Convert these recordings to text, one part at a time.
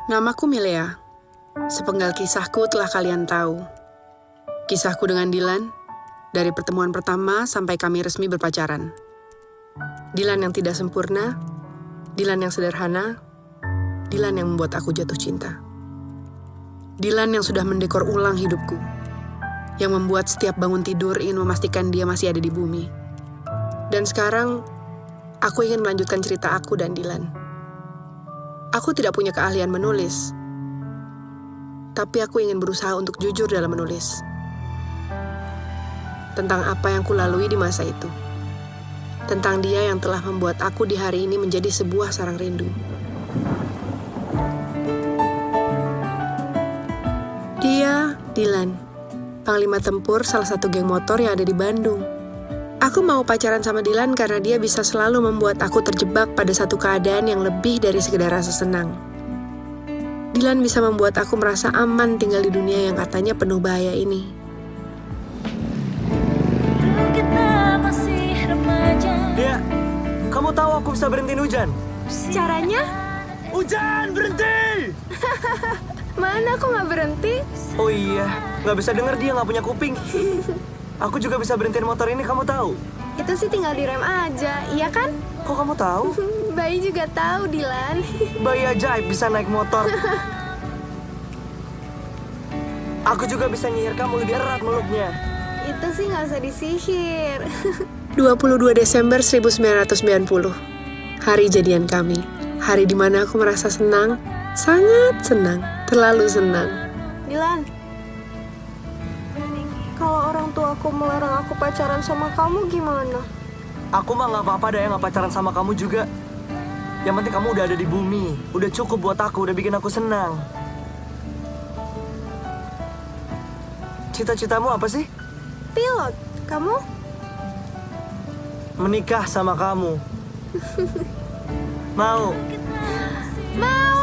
Namaku Milea. Sepenggal kisahku telah kalian tahu. Kisahku dengan Dilan, dari pertemuan pertama sampai kami resmi berpacaran. Dilan yang tidak sempurna, Dilan yang sederhana, Dilan yang membuat aku jatuh cinta. Dilan yang sudah mendekor ulang hidupku, yang membuat setiap bangun tidur ingin memastikan dia masih ada di bumi. Dan sekarang, aku ingin melanjutkan cerita aku dan Dilan. Aku tidak punya keahlian menulis, tapi aku ingin berusaha untuk jujur dalam menulis. Tentang apa yang kulalui di masa itu. Tentang dia yang telah membuat aku di hari ini menjadi sebuah sarang rindu. Dia, Dilan, panglima tempur salah satu geng motor yang ada di Bandung. Aku mau pacaran sama Dilan karena dia bisa selalu membuat aku terjebak pada satu keadaan yang lebih dari sekedar rasa senang. Dilan bisa membuat aku merasa aman tinggal di dunia yang katanya penuh bahaya ini. Dia, kamu tahu aku bisa berhentiin hujan? Caranya? Hujan, berhenti! Mana aku nggak berhenti? Oh iya, nggak bisa denger dia nggak punya kuping. Aku juga bisa berhentiin motor ini, kamu tahu? Itu sih tinggal direm aja, iya kan? Kok kamu tahu? Bayi juga tahu, Dilan. Bayi ajaib bisa naik motor. Aku juga bisa nyihir kamu lebih erat meluknya. Itu sih nggak usah disihir. 22 Desember 1990, hari jadian kami. Hari di mana aku merasa senang, sangat senang, terlalu senang. Dilan, kalau orang tua aku melarang aku pacaran sama kamu gimana? Aku mah nggak apa-apa deh nggak pacaran sama kamu juga. Yang penting kamu udah ada di bumi, udah cukup buat aku, udah bikin aku senang. Cita-citamu apa sih? Pilot, kamu? Menikah sama kamu. Mau? Mau!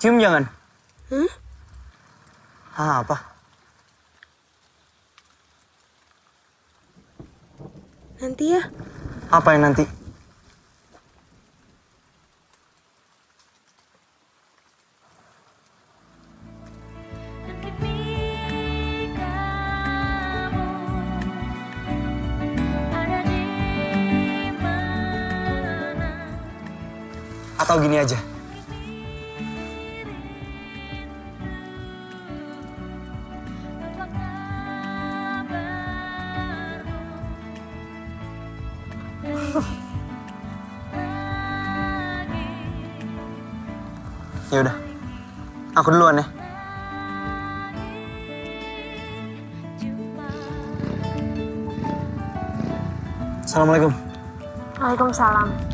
Cium jangan. Hah? Apa? Nanti ya. Apa yang nanti? Atau gini aja. Ya udah, aku duluan ya. Assalamualaikum. Waalaikumsalam.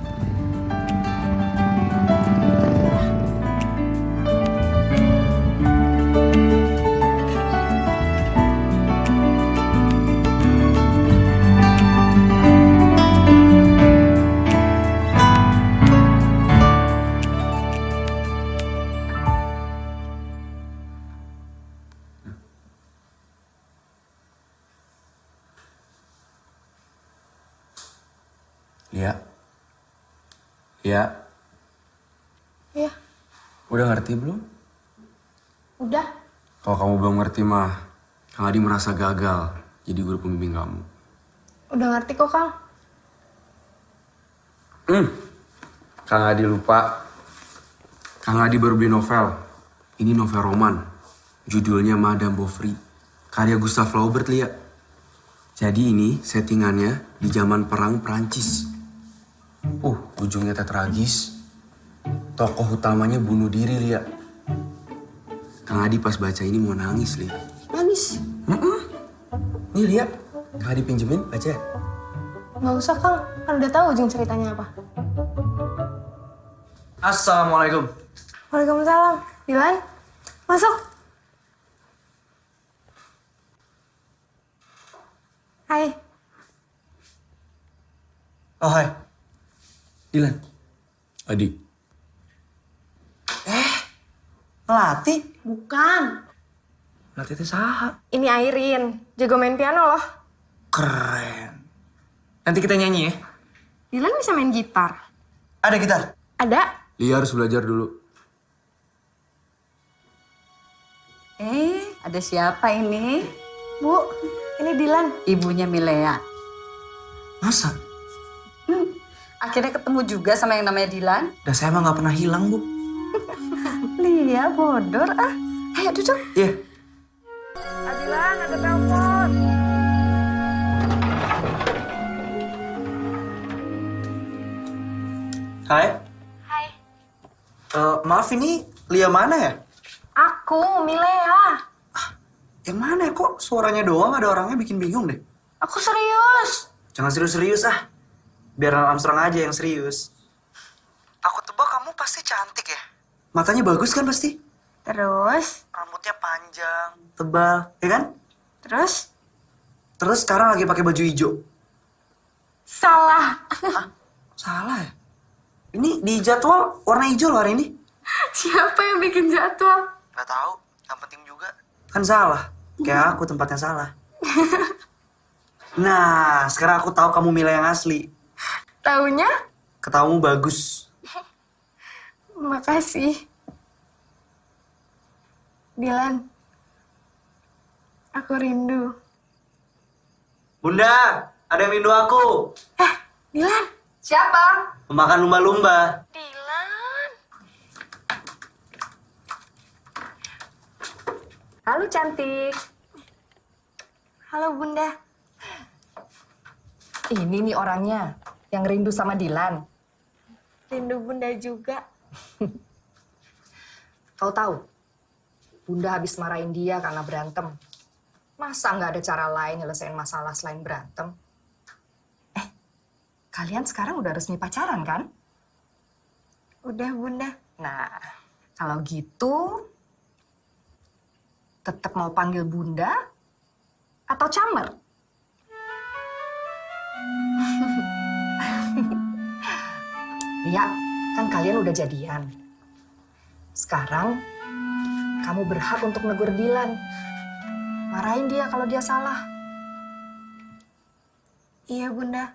Ya. Ya, Udah ngerti belum? udah. Kalau kamu belum ngerti mah, Kang Adi merasa gagal jadi guru pembimbing kamu. Udah ngerti kok, Kang. Kang Adi lupa. Kang Adi baru beli novel. Ini novel roman. Judulnya Madame Bovary. Karya Gustave Flaubert, Lia. Jadi ini settingannya di zaman perang Prancis. Ujungnya teh tragis. Tokoh utamanya bunuh diri, Lia. Kang Adi pas baca ini mau nangis, Lia. Nangis? Nih, Lia. Kang Adi pinjemin, baca. Nggak usah, Kang. Kan udah tahu ujung ceritanya apa. Assalamualaikum. Waalaikumsalam. Dilan, masuk. Hai. Oh, hai. Dilan. Adi. Melati? Bukan. Melati itu saha. Ini Airin, jago main piano loh. Keren. Nanti kita nyanyi ya. Dilan bisa main gitar. Ada gitar? Ada? Lia harus belajar dulu. Ada siapa ini? Bu, ini Dilan. Ibunya Milea. Masa? Akhirnya ketemu juga sama yang namanya Dilan. Dan saya emang gak pernah hilang, Bu. Lia bodor ah. Ayo duduk. Iya. Dilan, ada telepon. Hai. Hai. Maaf ini Lia mana ya? Aku, Milea. Yang mana ya? Kok suaranya doang ada orangnya bikin bingung deh. Aku serius. Jangan serius-serius ah. Biar Armstrong aja yang serius. Aku tebak kamu pasti cantik ya? Matanya bagus kan pasti? Terus? Rambutnya panjang, tebal, ya kan? Terus? Terus sekarang lagi pakai baju hijau. Salah. Salah ya? Ini di jadwal warna hijau loh hari ini. Siapa yang bikin jadwal? Gak tahu, yang penting juga. Kan salah, kayak aku tempatnya salah. Nah, sekarang aku tahu kamu Mila yang asli. Taunya? Ketahumu bagus. Makasih. Dilan, aku rindu. Bunda, ada yang rindu aku. Dilan. Siapa? Memakan lumba-lumba. Dilan. Halo cantik. Halo Bunda. Ini nih orangnya yang rindu sama Dilan. Rindu Bunda juga. Kau tahu, Bunda habis marahin dia karena berantem. Masa nggak ada cara lain nyelesain masalah selain berantem? Kalian sekarang udah resmi pacaran kan? Udah Bunda. Nah, kalau gitu, tetap mau panggil Bunda atau Camer? Ya, kan kalian udah jadian. Sekarang, kamu berhak untuk negur Dilan. Marahin dia kalau dia salah. Iya Bunda.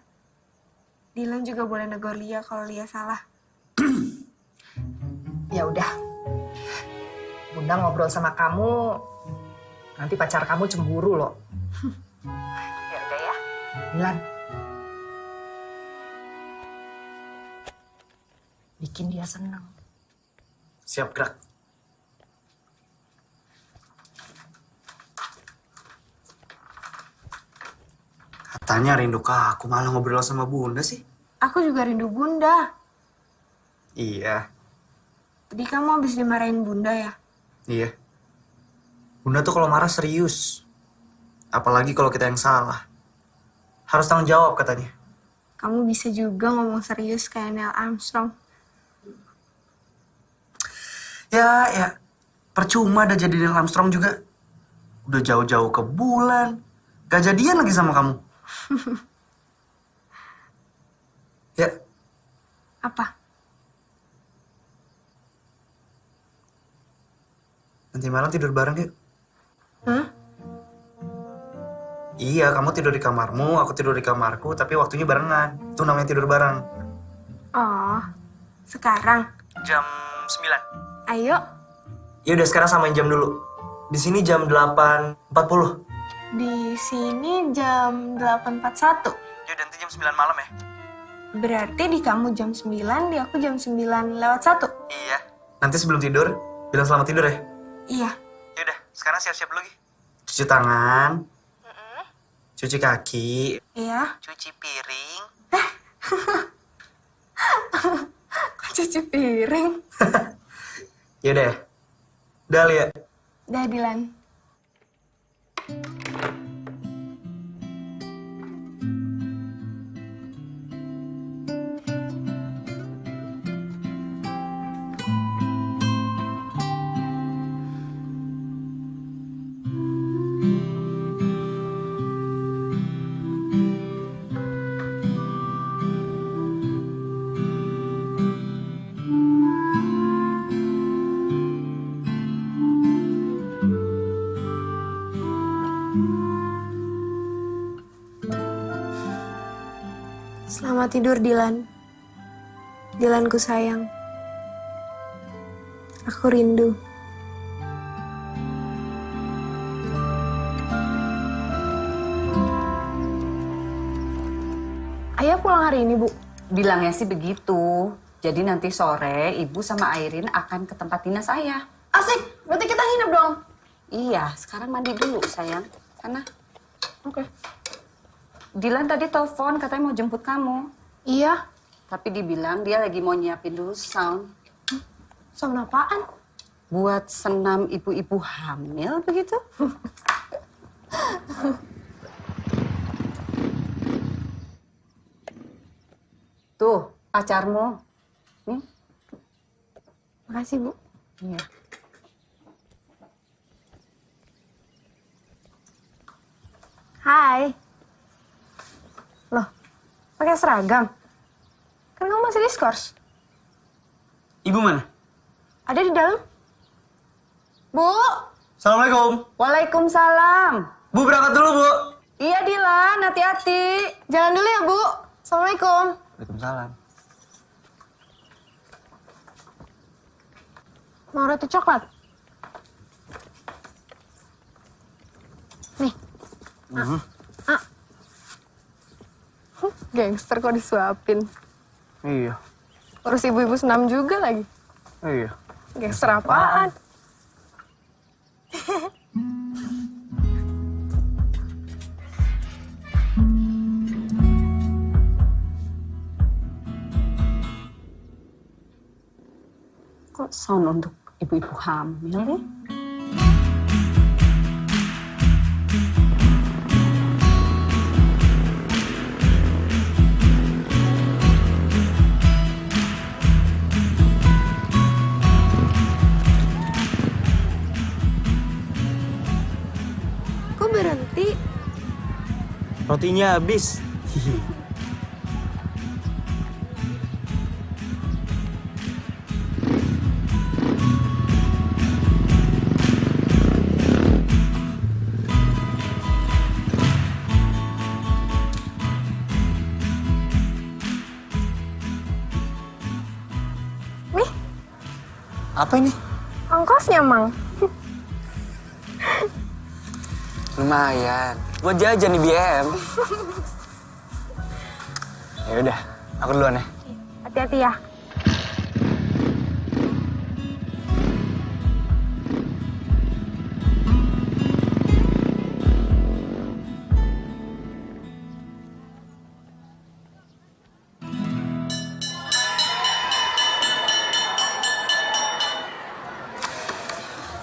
Dilan juga boleh negor Lia kalau Lia salah. Ya udah, Bunda ngobrol sama kamu, nanti pacar kamu cemburu loh. Ya udah ya, Dilan. Bikin dia senang. Siap gerak. Katanya rindu ke aku, malah ngobrol sama Bunda sih. Aku juga rindu Bunda. Iya, Tadi kamu habis dimarahin Bunda ya? iya. Bunda tuh kalau marah serius. Apalagi kalau kita yang salah. Harus tanggung jawab katanya. Kamu bisa juga ngomong serius kayak Neil Armstrong. Ya, percuma ada jadi Neil Armstrong juga. Udah jauh-jauh ke bulan. Gak jadian lagi sama kamu. Ya, Apa? nanti malam tidur bareng yuk. Hah? Iya, kamu tidur di kamarmu, aku tidur di kamarku, tapi waktunya barengan. Itu namanya tidur bareng. Oh, sekarang. Jam 9. Ayo, Ya udah sekarang samain jam dulu. Di sini jam 8.40. di sini jam 8.41. Ya udah nanti jam 9 malam ya. Berarti di kamu jam 9, di aku jam 9:01. Iya. Nanti sebelum tidur, bilang selamat tidur ya. Iya. Ya udah, sekarang siap-siap dulu lagi. Cuci tangan. Cuci kaki. Iya. Cuci piring. Kok cuci piring? Ya udah ya. Udah Lia. Dah, Dilan. Selamat tidur, Dilan. Dilanku sayang. Aku rindu. Ayah pulang hari ini, Bu. Bilangnya sih begitu. Jadi nanti sore ibu sama Airin akan ke tempat dinas saya. Asik, berarti kita nginep dong. Iya, sekarang mandi dulu sayang. Sana. Oke. Dilan tadi telepon katanya mau jemput kamu. Iya. Tapi dibilang dia lagi mau nyiapin dulu sound. Sama apaan? Buat senam ibu-ibu hamil begitu. Tuh, pacarmu. Makasih, Bu. Iya. Hai. Loh, pakai seragam? Kan kamu masih diskors. Ibu mana? Ada di dalam. Bu, Assalamualaikum. waalaikumsalam. Bu berangkat dulu, Bu. Iya Dilan, hati-hati. Jalan dulu ya, Bu. Assalamualaikum. Waalaikumsalam. Mau roti coklat? Nih. Gangster kok disuapin. Iya. Urus ibu-ibu senam juga lagi. Iya. Gangster apaan? Kok sound untuk ibu-ibu hamil nih? Kok berhenti? Rotinya habis. Nih, Apa ini? ongkosnya, Mang. Lumayan. Buat jajan di BM. Ya udah, aku duluan ya. Hati-hati ya.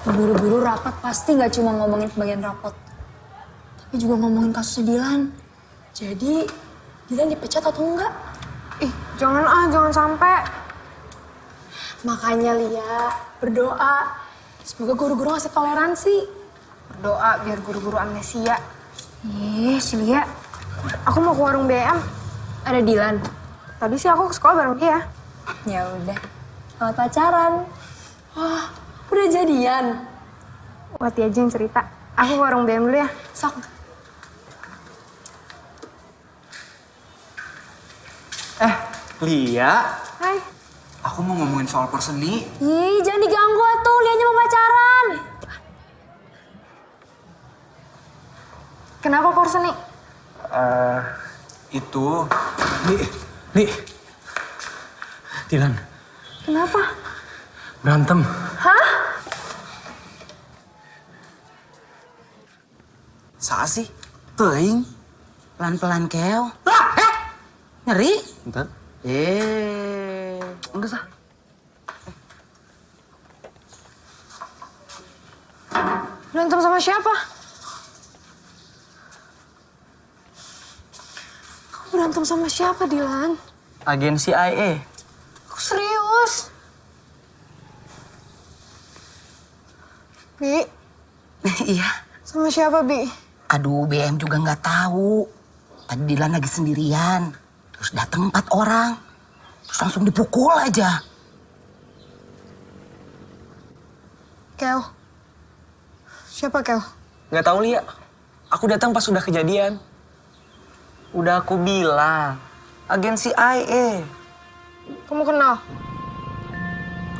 Buru-buru rapat pasti nggak cuma ngomongin pembagian rapot, tapi juga ngomongin kasusnya Dilan. Jadi, Dilan dipecat atau enggak? Ih, jangan sampai. Makanya Lia, berdoa. Semoga guru-guru ngasih toleransi. Berdoa biar guru-guru amnesia. Si Lia. Aku mau ke warung BM. Ada Dilan. Tadi sih aku ke sekolah bareng dia. Ya udah. Selamat pacaran. Wah, udah jadian. Wati aja yang cerita. Aku ke warung BM dulu ya. Sok. Lia, Hai. Aku mau ngomongin soal perseni. Ih, jangan diganggu atuh. Lianya mau pacaran. Kenapa Korsen nih? Itu Nih. Dilan, Kenapa? berantem. Sa sih? Teuing, pelan-pelan keo. Ngeri? Bentar. Enggak sah. Berantem sama siapa? Kamu berantem sama siapa, Dilan? Agen CIA. Aku serius. Bi, Iya. sama siapa, Bi? Aduh, BM juga nggak tahu. Tadi Dilan lagi sendirian. Terus datang 4 orang. Terus langsung dipukul aja. Kel. Siapa Kel? Nggak tahu Lia. Aku datang pas udah kejadian. Udah aku bilang, Agensi IA. Kamu kenal?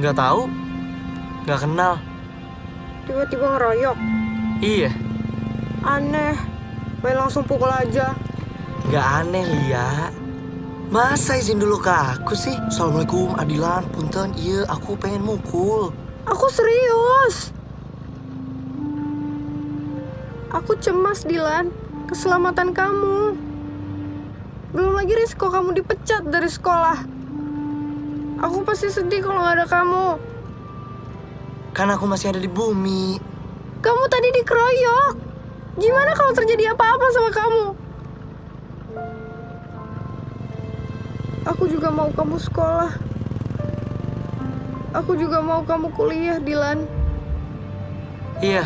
Nggak tahu? Nggak kenal? Tiba-tiba ngeroyok. Iya. Aneh. Main langsung pukul aja. Nggak aneh, Lia. Masa izin dulu ke aku sih? Assalamualaikum, Adilan, punten, iya aku pengen mukul. Aku serius. Aku cemas, Dilan. Keselamatan kamu. Belum lagi risiko kamu dipecat dari sekolah. Aku pasti sedih kalau nggak ada kamu. Kan aku masih ada di bumi. Kamu tadi dikeroyok. Gimana kalau terjadi apa-apa sama kamu? Aku juga mau kamu sekolah. Aku juga mau kamu kuliah, Dilan. Iya.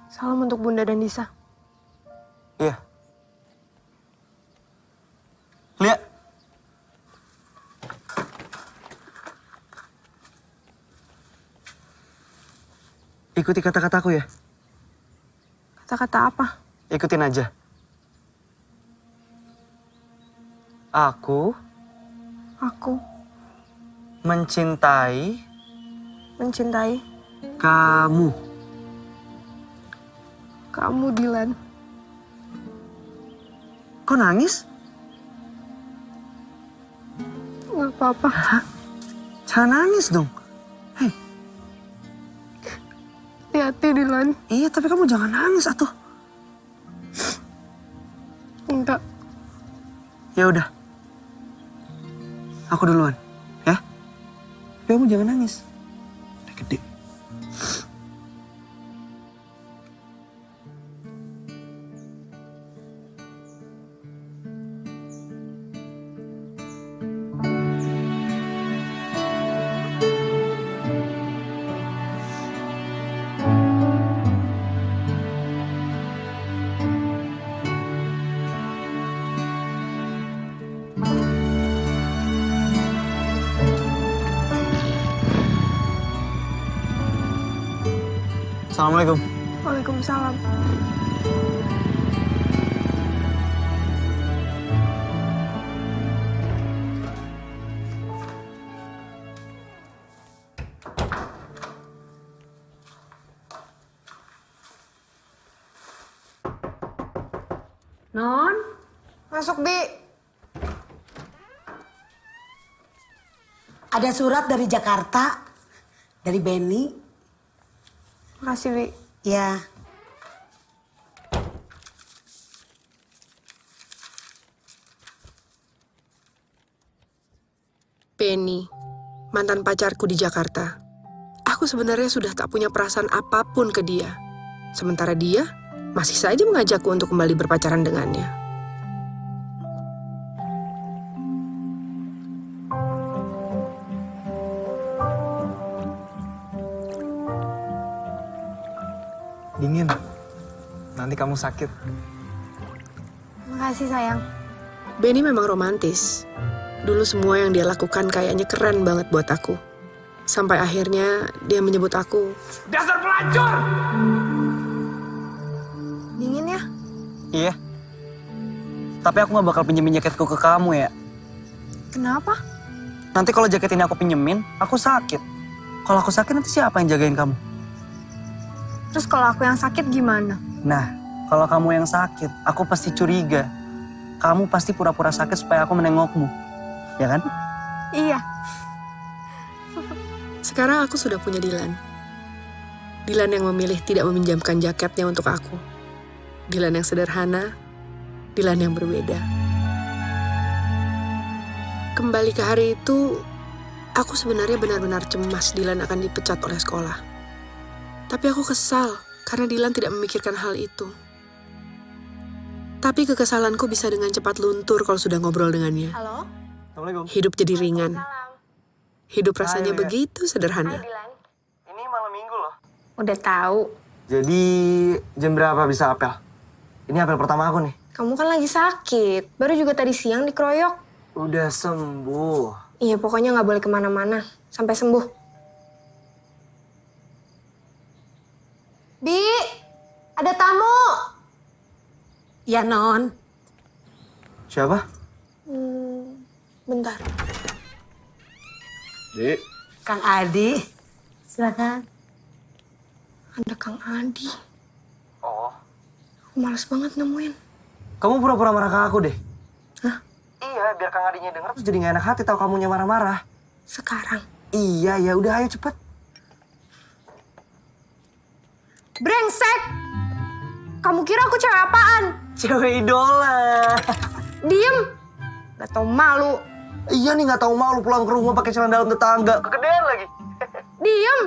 Salam untuk Bunda dan Disa. Iya. Lia. Ikuti kata-kataku ya. Kata-kata apa? Ikutin aja. Aku Aku mencintai mencintai kamu. kamu, Dilan. Kok nangis? Nggak apa-apa. Jangan nangis dong. Hati-hati, Dilan. Iya, tapi kamu jangan nangis atuh. Enggak. Ya udah. Aku duluan, ya. Tapi kamu jangan nangis. Udah gede. Assalamualaikum. Waalaikumsalam. Non, Masuk, Bi. Ada surat dari Jakarta, dari Benny. Makasih, Bi. Ya, Penny, mantan pacarku di Jakarta. Aku sebenarnya sudah tak punya perasaan apapun ke dia. Sementara dia masih saja mengajakku untuk kembali berpacaran dengannya. Dingin. Nanti kamu sakit. Makasih, sayang. Benny memang romantis. Dulu semua yang dia lakukan kayaknya keren banget buat aku. Sampai akhirnya dia menyebut aku, Dasar pelacur! Dingin ya? Iya. Tapi aku gak bakal pinjemin jaketku ke kamu ya. Kenapa? Nanti kalau jaket ini aku pinjemin, aku sakit. Kalau aku sakit nanti siapa yang jagain kamu? Terus kalau aku yang sakit gimana? Nah, kalau kamu yang sakit, aku pasti curiga. Kamu pasti pura-pura sakit supaya aku menengokmu. Ya kan? Iya. sekarang aku sudah punya Dilan. Dilan yang memilih tidak meminjamkan jaketnya untuk aku. Dilan yang sederhana, Dilan yang berbeda. Kembali ke hari itu, aku sebenarnya benar-benar cemas Dilan akan dipecat oleh sekolah. Tapi aku kesal karena Dilan tidak memikirkan hal itu. Tapi kekesalanku bisa dengan cepat luntur kalau sudah ngobrol dengannya. Halo? Assalamualaikum. Hidup jadi ringan. Hidup rasanya Hai, Lia. begitu sederhana. Ini malam minggu loh. Udah tahu. Jadi jam berapa bisa apel? Ini apel pertama aku nih. Kamu kan lagi sakit. Baru juga tadi siang dikeroyok. Udah sembuh. Iya, pokoknya nggak boleh kemana-mana sampai sembuh. Bi, ada tamu. Ya, Non. Siapa? Bentar. Dek. Kang Adi. Silakan. Ada Kang Adi. Oh. Aku males banget nemuin. Kamu pura-pura marah ke aku deh. Hah? Iya, biar Kang Adinya denger terus jadi gak enak hati tahu kamunya marah-marah. Sekarang. Iya, ya udah ayo cepet. Brengsek! Kamu kira aku cewek apaan? Cewek idola. Diem! Gak tau malu. Iya nih, gak tahu malu pulang ke rumah pakai celana dalam tetangga. Kegedean lagi. Diem!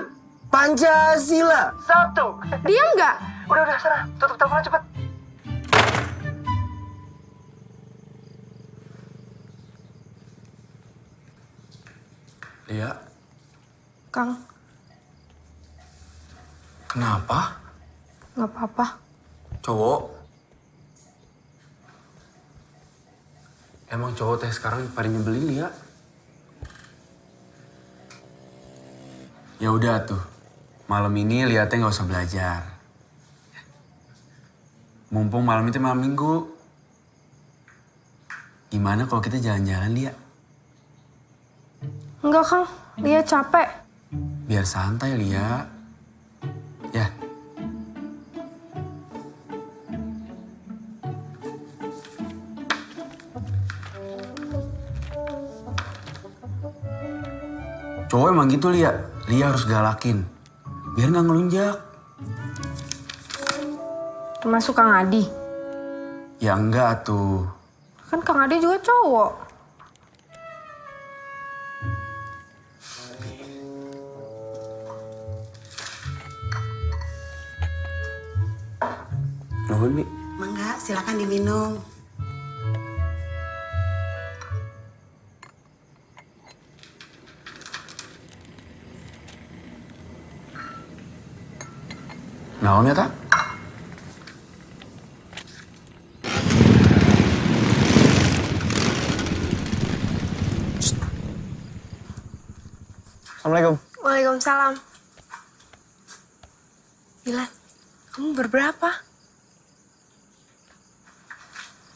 Pancasila. 1. Diem gak? Udah, sana. Tutup teleponnya cepet. Lia, Kang, kenapa? gak apa-apa. Cowok? Emang cowok teh sekarang paling nyebelin, Lia? Ya udah tuh, malam ini Lia teh nggak usah belajar. Mumpung malam itu malam minggu. Gimana kalau kita jalan-jalan, Lia? Enggak, Kang. Lia capek. Biar santai, Lia. Ya. Cowok emang gitu, Lia. Lia harus galakin. Biar nggak ngelunjak. Termasuk Kang Adi. Ya enggak tuh. Kan Kang Adi juga cowok. Nuhun, Mi. Mangga, silakan diminum. Naon ya, tak? Assalamualaikum. Waalaikumsalam. Dilan, kamu berberapa?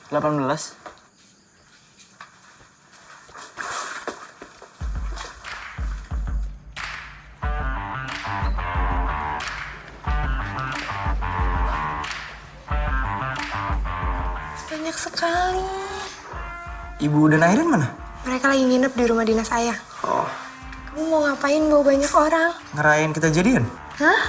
18. Banyak sekali. Ibu dan Airin mana? Mereka lagi nginep di rumah dinas ayah. Oh, Kamu mau ngapain bawa banyak orang? ngerayain kita jadian? Hah?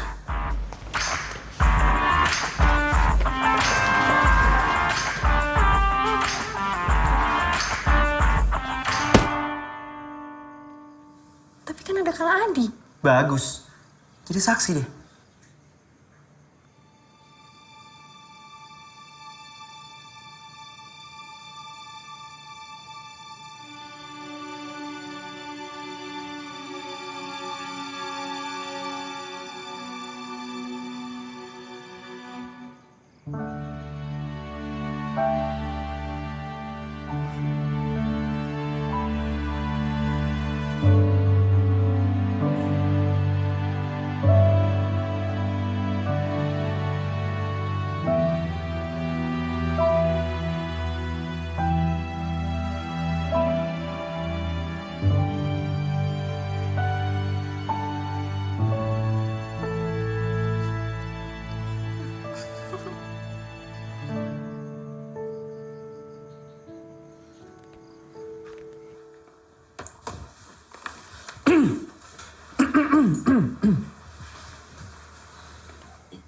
Tapi kan ada Kang Adi. Bagus. Jadi saksi deh.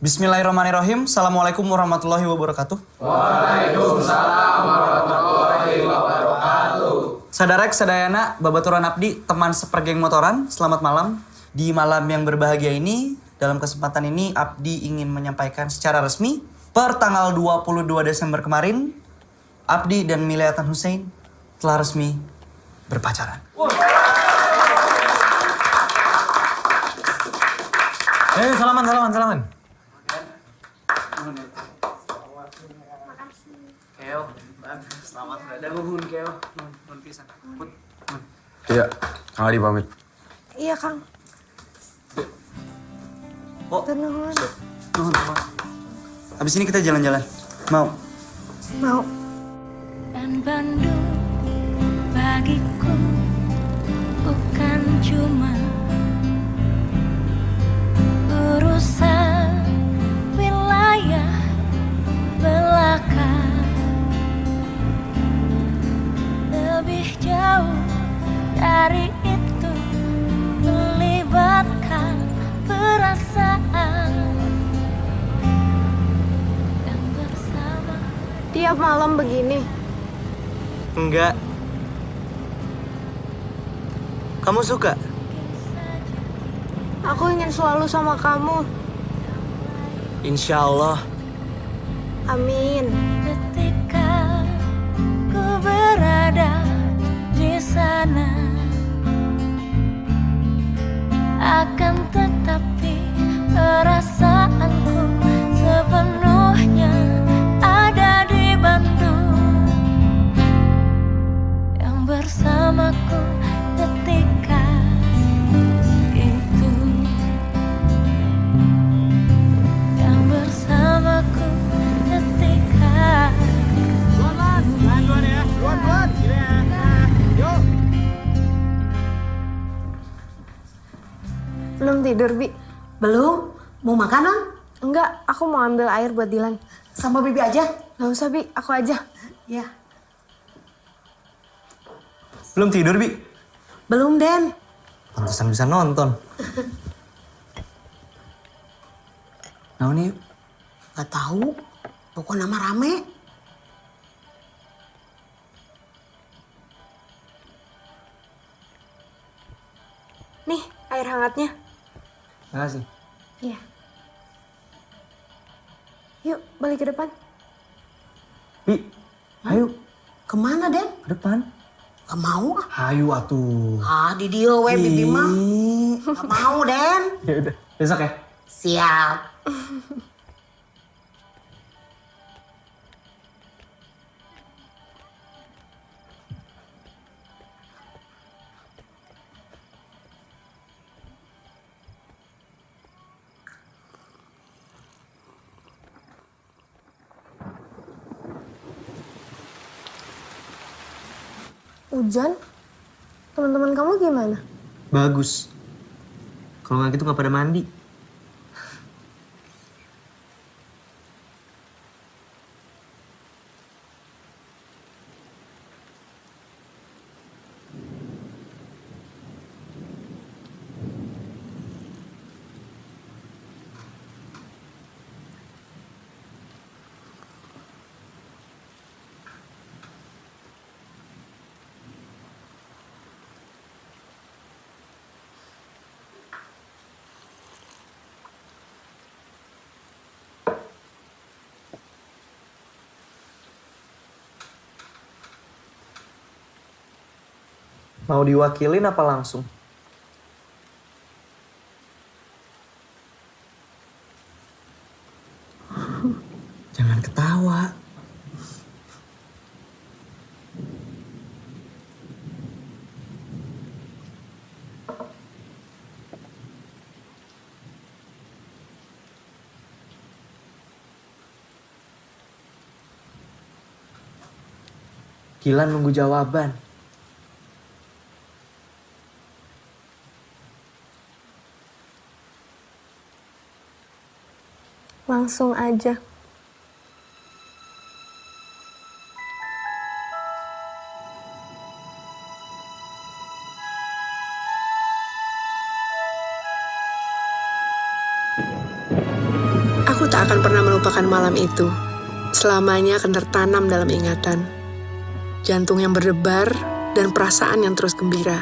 Bismillahirrahmanirrahim. Assalamualaikum warahmatullahi wabarakatuh. Waalaikumsalam warahmatullahi wabarakatuh. Sadarek, sadayana, babaturan abdi, teman sepergeng motoran, selamat malam. Di malam yang berbahagia ini, dalam kesempatan ini Abdi ingin menyampaikan secara resmi, per tanggal 22 Desember kemarin, Abdi dan Miliatan Hussein telah resmi berpacaran. Salaman. Keo, selamat berada Keo. Iya, Kang Adi pamit. Iya, Kang. Oh, Tenang. nuhun. Habis ini kita jalan-jalan. Mau? Mau. Dan Bandung bagiku bukan cuma urusan wilayah belaka, lebih jauh dari itu melibatkan perasaan yang bersama. Tiap malam begini. Enggak. Kamu suka? Aku ingin selalu sama kamu. Insya Allah. Amin. Ketika ku berada di sana, akan tetapi perasaanku sepenuhnya ada di Bandung, yang bersamaku ketika itu, yang bersamaku ketika Belum tidur, Bi? Belum? Mau makanan? Enggak, aku mau ambil air buat Dilan. Sama Bibi aja? Gak usah, Bi. Aku aja. Ya. Belum tidur, Bi? Belum, Den. Pantesan bisa nonton. Nah, ini Gak tahu. Pokoknya nama rame. Nih, air hangatnya. makasih. Iya. Yuk, balik ke depan. Bi, ayo Kemana, Den? ke depan. Gak mau ah. Ayo atuh. Ah, di dia we, Bibi mah. Gak mau, Den. Ya udah, besok ya. Siap. Hujan? Teman-teman kamu gimana? Bagus. Kalau nggak gitu nggak pada mandi. Mau diwakilin apa langsung? Jangan ketawa. Gilan nunggu jawaban. Langsung aja. Aku tak akan pernah melupakan malam itu. Selamanya akan tertanam dalam ingatan. Jantung yang berdebar dan perasaan yang terus gembira.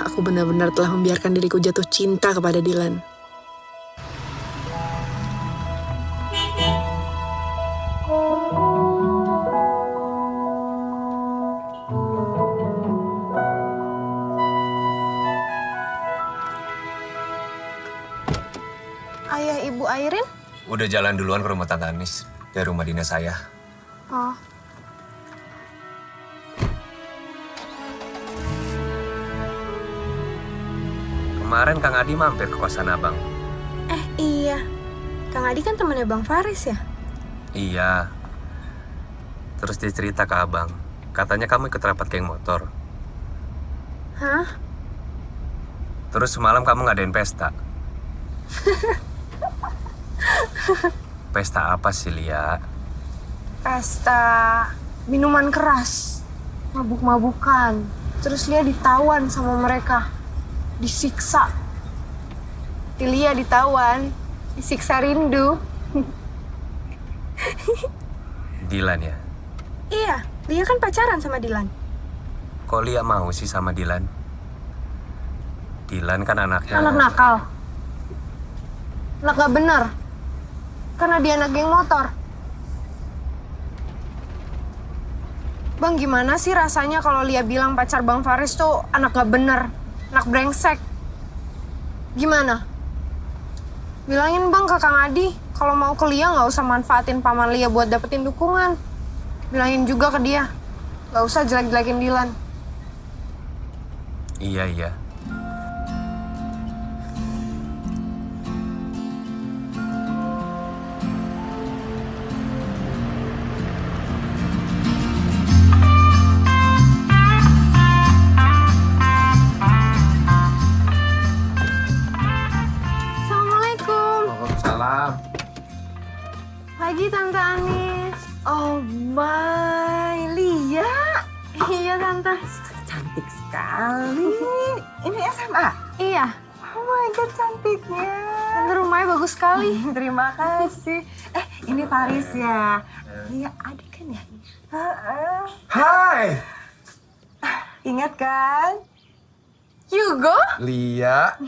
Aku benar-benar telah membiarkan diriku jatuh cinta kepada Dilan. Ayah Ibu Airin? Udah jalan duluan ke rumah Tante Anis. Dari rumah dinas saya. Oh. Kemarin Kang Adi mampir ke kosan abang. Iya. Kang Adi kan temannya Bang Faris ya? Iya. Terus dia cerita ke abang. Katanya kamu ikut rapat geng motor. Hah? Terus semalam kamu ngadain pesta. Pesta apa sih, Lia? Pesta minuman keras. Mabuk-mabukan. Terus Lia ditawan sama mereka. Disiksa. Lia ditawan. Disiksa rindu. Dilan ya? Iya, Lia kan pacaran sama Dilan. Kok Lia mau sih sama Dilan? Dilan kan anaknya... Anak nakal. Anak gak bener. Karena dia anak geng motor. Bang, gimana sih rasanya kalau Lia bilang pacar Bang Faris tuh anak gak bener, anak brengsek? Gimana? Bilangin Bang ke Kang Adi, kalau mau ke Lia nggak usah manfaatin paman Lia buat dapetin dukungan. Bilangin juga ke dia, nggak usah jelek-jelekin Dilan. Iya. Pagi Tante Anis. Oh my, Lia. Iya Tante. Cantik sekali. Ini SMA? Iya. Oh my God, cantiknya. Tante rumahnya bagus sekali. Terima kasih. Ini Faris ya. Lia adik kan ya? Hai! Ingat kan? Hugo? Lia.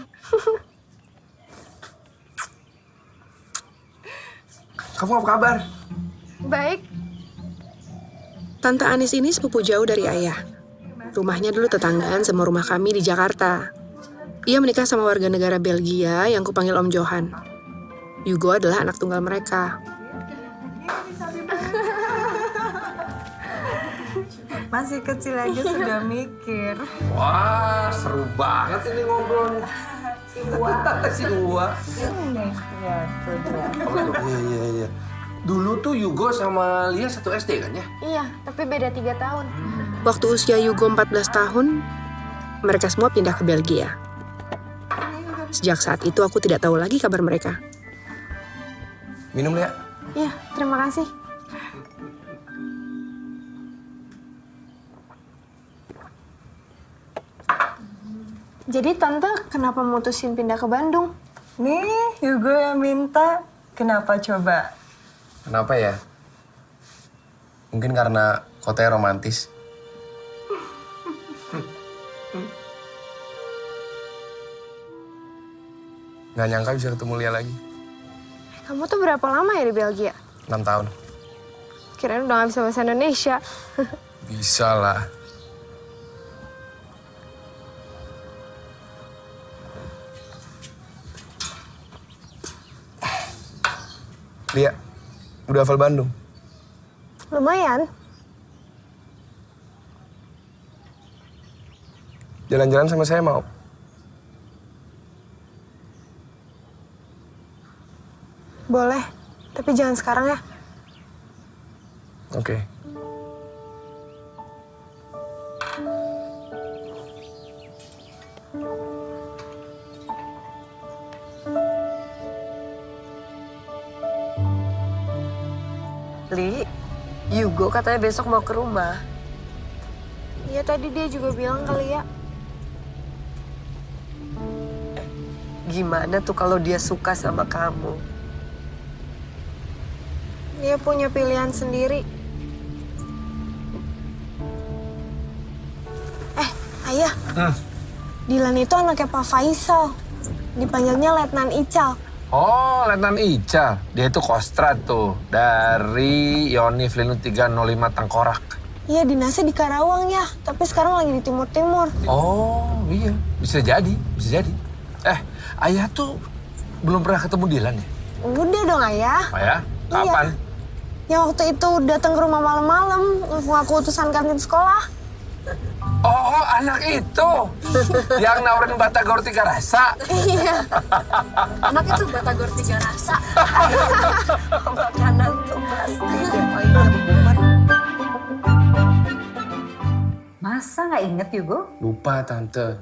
Kamu apa kabar? Baik. Tante Anis ini sepupu jauh dari ayah. Rumahnya dulu tetanggaan sama rumah kami di Jakarta. Ia menikah sama warga negara Belgia yang kupanggil Om Johan. Hugo adalah anak tunggal mereka. Masih kecil aja sudah mikir. Wah, seru banget ini ngobrolnya. Si Uwa. Iya. Dulu tuh Yugo sama Lia satu SD kan ya? Iya, tapi beda 3 tahun. Waktu usia Hugo 14 tahun, mereka semua pindah ke Belgia. Sejak saat itu aku tidak tahu lagi kabar mereka. Minum, Lia. Iya, terima kasih. Jadi Tante kenapa mutusin pindah ke Bandung? Nih, Hugo yang minta. Kenapa coba? Kenapa ya? Mungkin karena kotanya romantis. Nggak nyangka bisa ketemu Lia lagi. Kamu tuh berapa lama ya di Belgia? 6 tahun. Kirain udah gak bisa bahasa Indonesia. Bisa lah. Lia, udah hafal Bandung? Lumayan. Jalan-jalan sama saya mau? Boleh, tapi jangan sekarang ya. Oke. Li, Hugo katanya besok mau ke rumah. Iya, tadi dia juga bilang kali ya. Gimana tuh kalau dia suka sama kamu? Dia punya pilihan sendiri. Ayah. Dilan itu anaknya Pak Faisal. Dipanggilnya Letnan Ical. Oh, Letnan Ical. Dia itu kostrat tuh. Dari Yoni Flinu 305 Tengkorak. Iya, dinasnya di Karawang ya. Tapi sekarang lagi di Timur-Timur. Oh, iya. Bisa jadi. Ayah tuh belum pernah ketemu Dilan ya? Udah dong, Ayah. Ayah? Kapan? Yang waktu itu datang ke rumah malam-malam, ngaku utusan kantin sekolah. Oh, anak itu yang nawarin Batagor 3 rasa. Iya. Anak itu Batagor 3 rasa. Makanan tuh pasti. Masa nggak inget Yugo? Lupa Tante,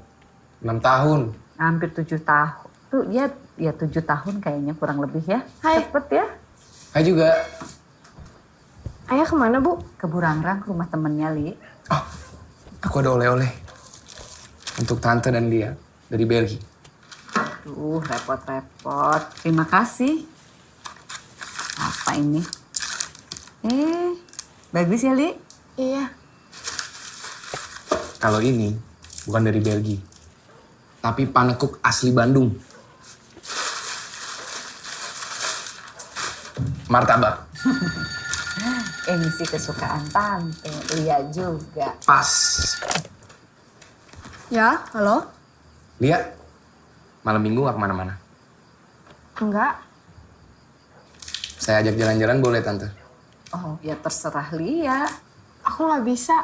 6 tahun. Hampir 7 tahun. Tuh ya 7 tahun kayaknya kurang lebih ya. Hai. Cepet ya. Hai juga. Ayah kemana, Bu? Ke Burangrang, ke rumah temennya, Li. Oh, aku ada oleh-oleh. Untuk Tante dan dia dari Belgia. Tuh, repot-repot. Terima kasih. Apa ini? Bagus ya, Li? Iya. Kalau ini bukan dari Belgia. Tapi panekuk asli Bandung. Martabak. Ini sih kesukaan Tante. Lia juga. Pas. Ya, halo? Lia, malam minggu gak kemana-mana? Enggak. Saya ajak jalan-jalan boleh, Tante? Oh, ya terserah Lia. Aku nggak bisa.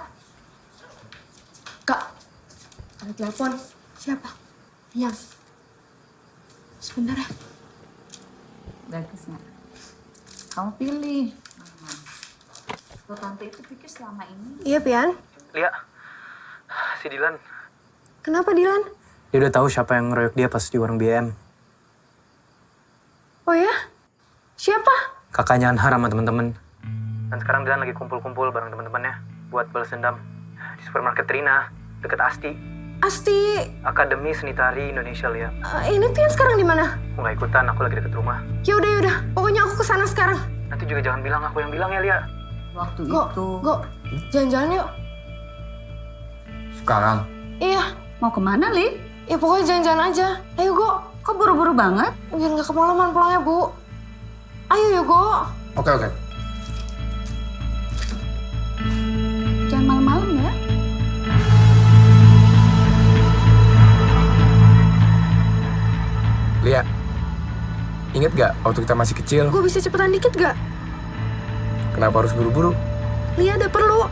Kak, ada telepon. Siapa? Yang. Sebentar ya. Bagus nggak? Kamu pilih. Tuh, Tante itu pikir selama ini. Iya, Pian. Lia, si Dilan. Kenapa, Dilan? Dia udah tahu siapa yang ngeroyok dia pas di warung BM. Oh ya? Siapa? Kakaknya Anhar sama temen-temen. Dan sekarang Dilan lagi kumpul-kumpul bareng temen-temennya buat balas dendam di supermarket Trina, deket Asti. Asti. Akademi Seni Tari Indonesia, Lia. Ini Pian sekarang di mana? Aku nggak ikutan, aku lagi deket rumah. Yaudah. Pokoknya aku kesana sekarang. Nanti juga jangan bilang aku yang bilang ya, Lia. Waktu Go, itu. jalan-jalan yuk. Sekarang? Iya. Mau kemana, Li? Ya pokoknya jalan-jalan aja. Ayo, Go. Kok buru-buru banget? Biar nggak kemalaman pulangnya, Bu. Ayo, yuk, Go. Oke. Jangan malam-malam ya. Lia, inget gak waktu kita masih kecil? Gue bisa cepetan dikit gak? Kenapa harus buru-buru? Lia, ada perlu.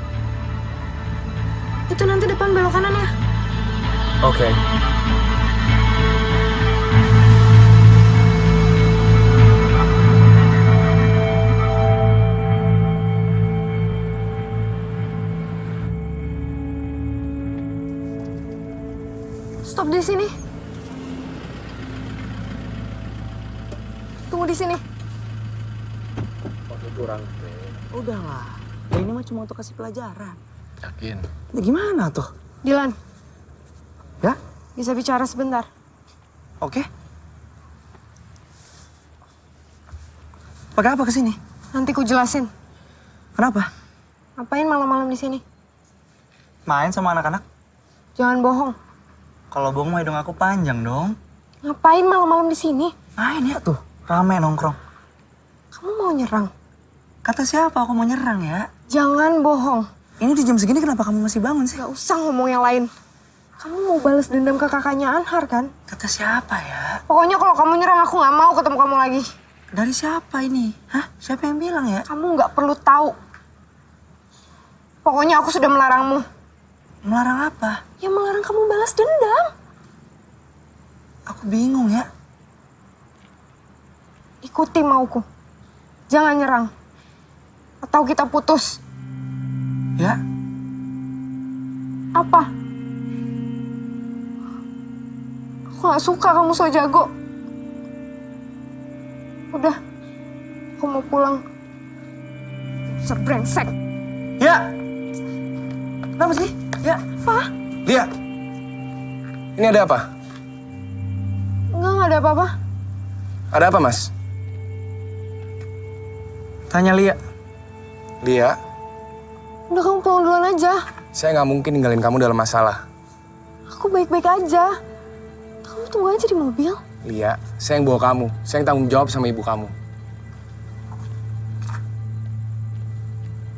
Itu nanti depan belok kanan ya. Oke. Stop di sini. Tunggu di sini. Udahlah, ya ini mah cuma untuk kasih pelajaran. Yakin? Ya gimana tuh? Dilan, Ya? bisa bicara sebentar? Oke. Pakai apa kesini? Nanti ku jelasin. Kenapa? Ngapain malam-malam di sini? Main sama anak-anak? Jangan bohong. Kalau bohong mah hidung aku panjang dong. Ngapain malam-malam di sini? Main ya tuh, rame nongkrong. Kamu mau nyerang? Kata siapa aku mau nyerang ya? Jangan bohong. Ini di jam segini kenapa kamu masih bangun sih? Gak usah ngomong yang lain. Kamu mau balas dendam ke kakaknya Anhar kan? Kata siapa ya? Pokoknya kalau kamu nyerang aku gak mau ketemu kamu lagi. Dari siapa ini? Hah? Siapa yang bilang ya? Kamu gak perlu tahu. Pokoknya aku sudah melarangmu. Melarang apa? Ya melarang kamu balas dendam. Aku bingung ya. Ikuti mauku. Jangan nyerang. Atau kita putus. Ya? Apa? Aku gak suka kamu so jago. Udah. Aku mau pulang. Sebrengsek. Ya? Kenapa sih? Ya? Apa? Lia, ini ada apa? Enggak, gak ada apa-apa. Ada apa, Mas? Tanya Lia. Lia, Udah, kamu pulang duluan aja. saya nggak mungkin ninggalin kamu dalam masalah. Aku baik-baik aja. Kamu tunggu aja di mobil. Lia, saya yang bawa kamu. Saya yang tanggung jawab sama ibu kamu.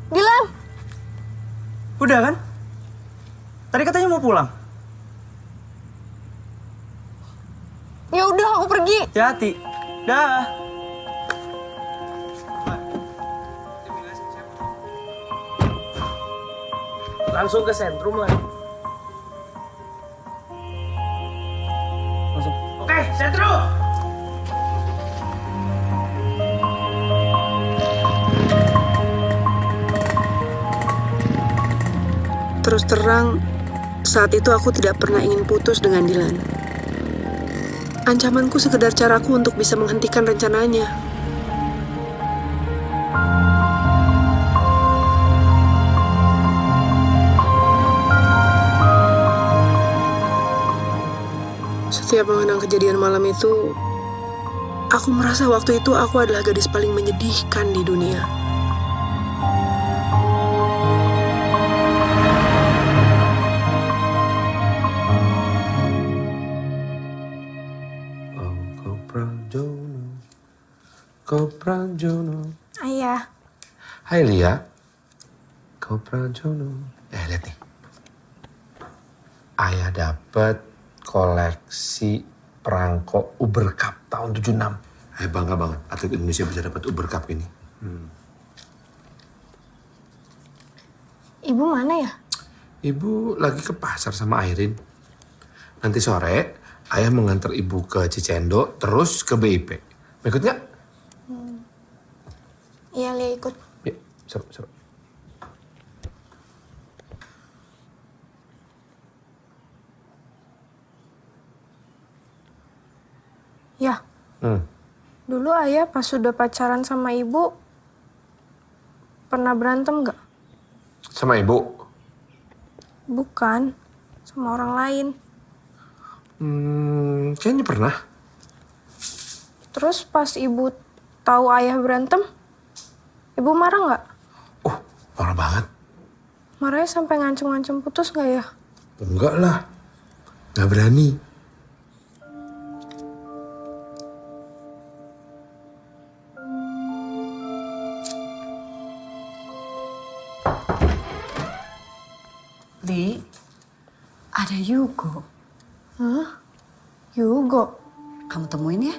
Dilan! Udah kan? Tadi katanya mau pulang. Ya udah, aku pergi. Hati-hati. Dah. Langsung ke sentrum lah. Setru! Terus terang, saat itu aku tidak pernah ingin putus dengan Dilan. Ancamanku sekedar caraku untuk bisa menghentikan rencananya. Setiap mengenang kejadian malam itu, aku merasa waktu itu aku adalah gadis paling menyedihkan di dunia. Kau Pranjono. Ayah. Hai Lia. Kau Pranjono. Lihat nih. Ayah dapat koleksi perangko Uber Cup tahun 76. Bangga banget atlet Indonesia bisa dapat Uber Cup ini. Ibu mana ya? Ibu lagi ke pasar sama Airin. Nanti sore, ayah mengantar ibu ke Cicendo, terus ke BIP. Mau ikut nggak? Iya, Lia ikut. Ya, seru. Ya, dulu ayah pas sudah pacaran sama ibu, pernah berantem nggak? Sama ibu? Bukan, sama orang lain. Kayaknya pernah. Terus pas ibu tahu ayah berantem, ibu marah nggak? Parah banget. Marahnya sampai ngancem-ngancem putus nggak ya? Enggak lah. Nggak berani. Li, ada Yugo. Hah? Yugo? Kamu temuin ya?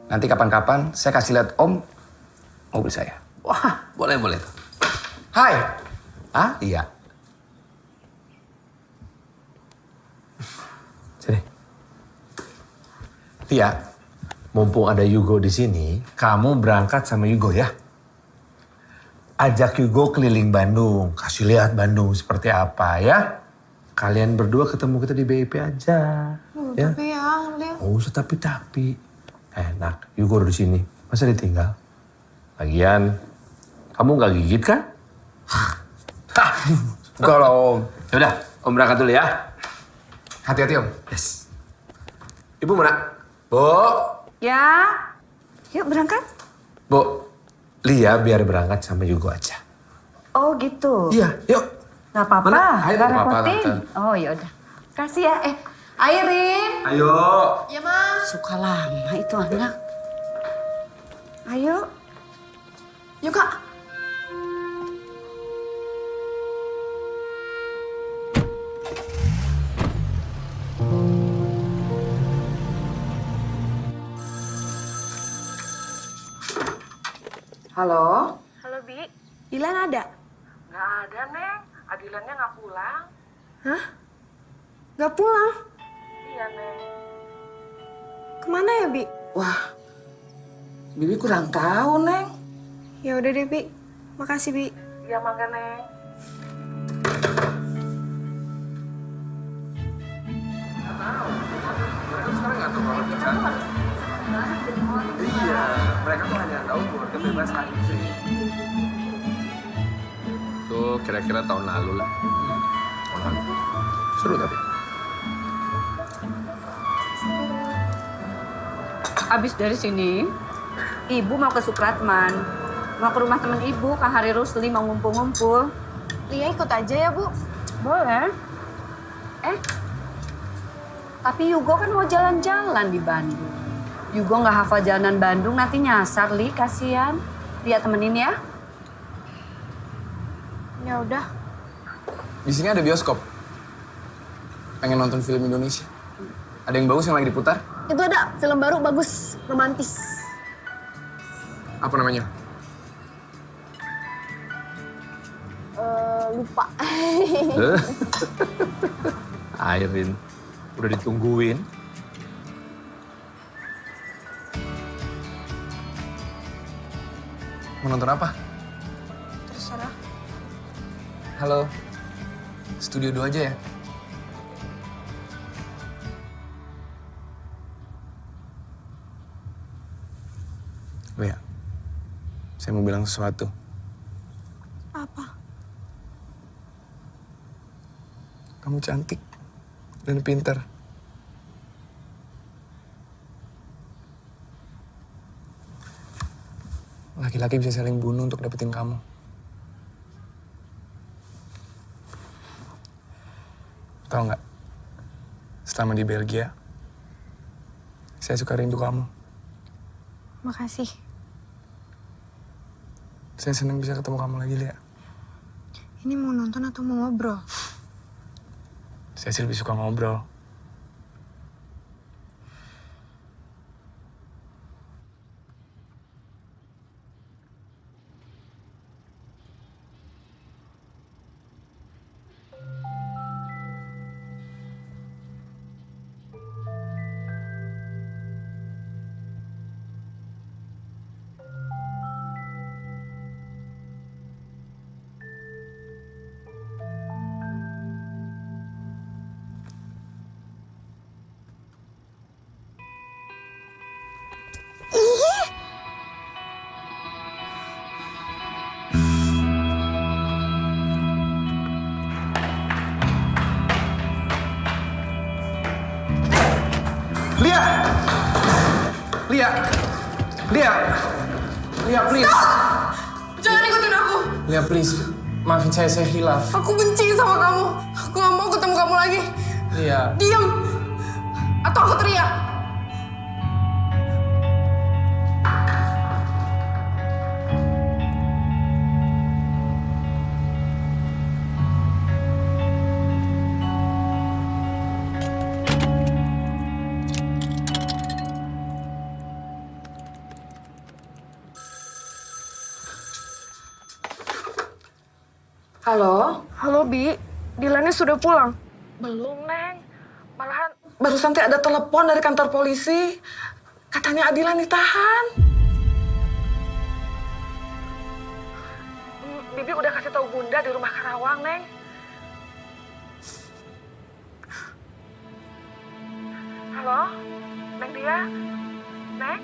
Nanti kapan-kapan saya kasih lihat Om mobil saya. Wah, boleh tuh. Hai. Iya. Sini. Tia, mumpung ada Yugo di sini, kamu berangkat sama Yugo ya. Ajak Yugo keliling Bandung, kasih lihat Bandung seperti apa ya. Kalian berdua ketemu kita di BIP aja. Ya? Tapi ya, Lia. Oh, usah tapi. Enak, Yugo udah di sini. Masa ditinggal? Lagian, kamu nggak gigit kan? Enggak lah Om. Yaudah, Om berangkat dulu ya. Hati-hati Om. Yes. Ibu mana? Bu. Ya. Yuk berangkat. Bu, Lia biar berangkat sama Yugo aja. Oh gitu. Iya, yuk. Gak apa-apa. Mana? Ayo, Gak nggak apa-apa, repotin. Tante. Oh yaudah. Kasih ya. Airin. Ayo. Ya, Ma. Suka lama itu anak. Ayo. Yuk, Kak. Halo. Halo, Bi. Dilan ada? Nggak ada, Neng. Adilannya nggak pulang. Hah? Nggak pulang? Iya, Neng. Kemana ya, Bi? Wah, Bibi kurang tahu, Neng. Ya udah deh, Bi. Makasih, Bi. Iya, mangga, Neng. Iya, mereka tuh hanya tahu keluarga bebas HIV. Tuh kira-kira tahun lalu lah. Tahun lalu. Seru tapi. Abis dari sini, ibu mau ke Supratman. Mau ke rumah teman ibu, Kang Hari Rusli mau ngumpul-ngumpul. Lia ikut aja ya, Bu. Boleh. Tapi Yugo kan mau jalan-jalan di Bandung. Yugo nggak hafal jalanan Bandung, nanti nyasar, Li. Kasian. Lia temenin ya. Ya udah. Di sini ada bioskop. Pengen nonton film Indonesia. Ada yang bagus yang lagi diputar? Itu ada film baru bagus, romantis. Apa namanya? lupa. Airin, udah ditungguin. Mau nonton apa? Terserah. Halo, Studio 2 aja ya? Lea, saya mau bilang sesuatu. Apa? Kamu cantik dan pintar. Laki-laki bisa saling bunuh untuk dapetin kamu. Tahu nggak? Selama di Belgia, saya suka rindu kamu. Makasih. Saya senang bisa ketemu kamu lagi, Lea. Ini mau nonton atau mau ngobrol? Saya sih lebih suka ngobrol. Lia! Lia! Lia! Lia, please! Jangan ikutin aku. Lea, please. Maafin saya hilaf. Aku benci sama kamu. Aku gak mau ketemu kamu lagi. Lea. Diam. Atau aku teriak. Halo? Halo, Bi. Dilannya sudah pulang. Belum, Neng. Malahan baru sampai ada telepon dari kantor polisi. Katanya Adilan ditahan. Bibi udah kasih tahu Bunda di rumah Karawang, Neng. Halo? Neng Dia? Neng?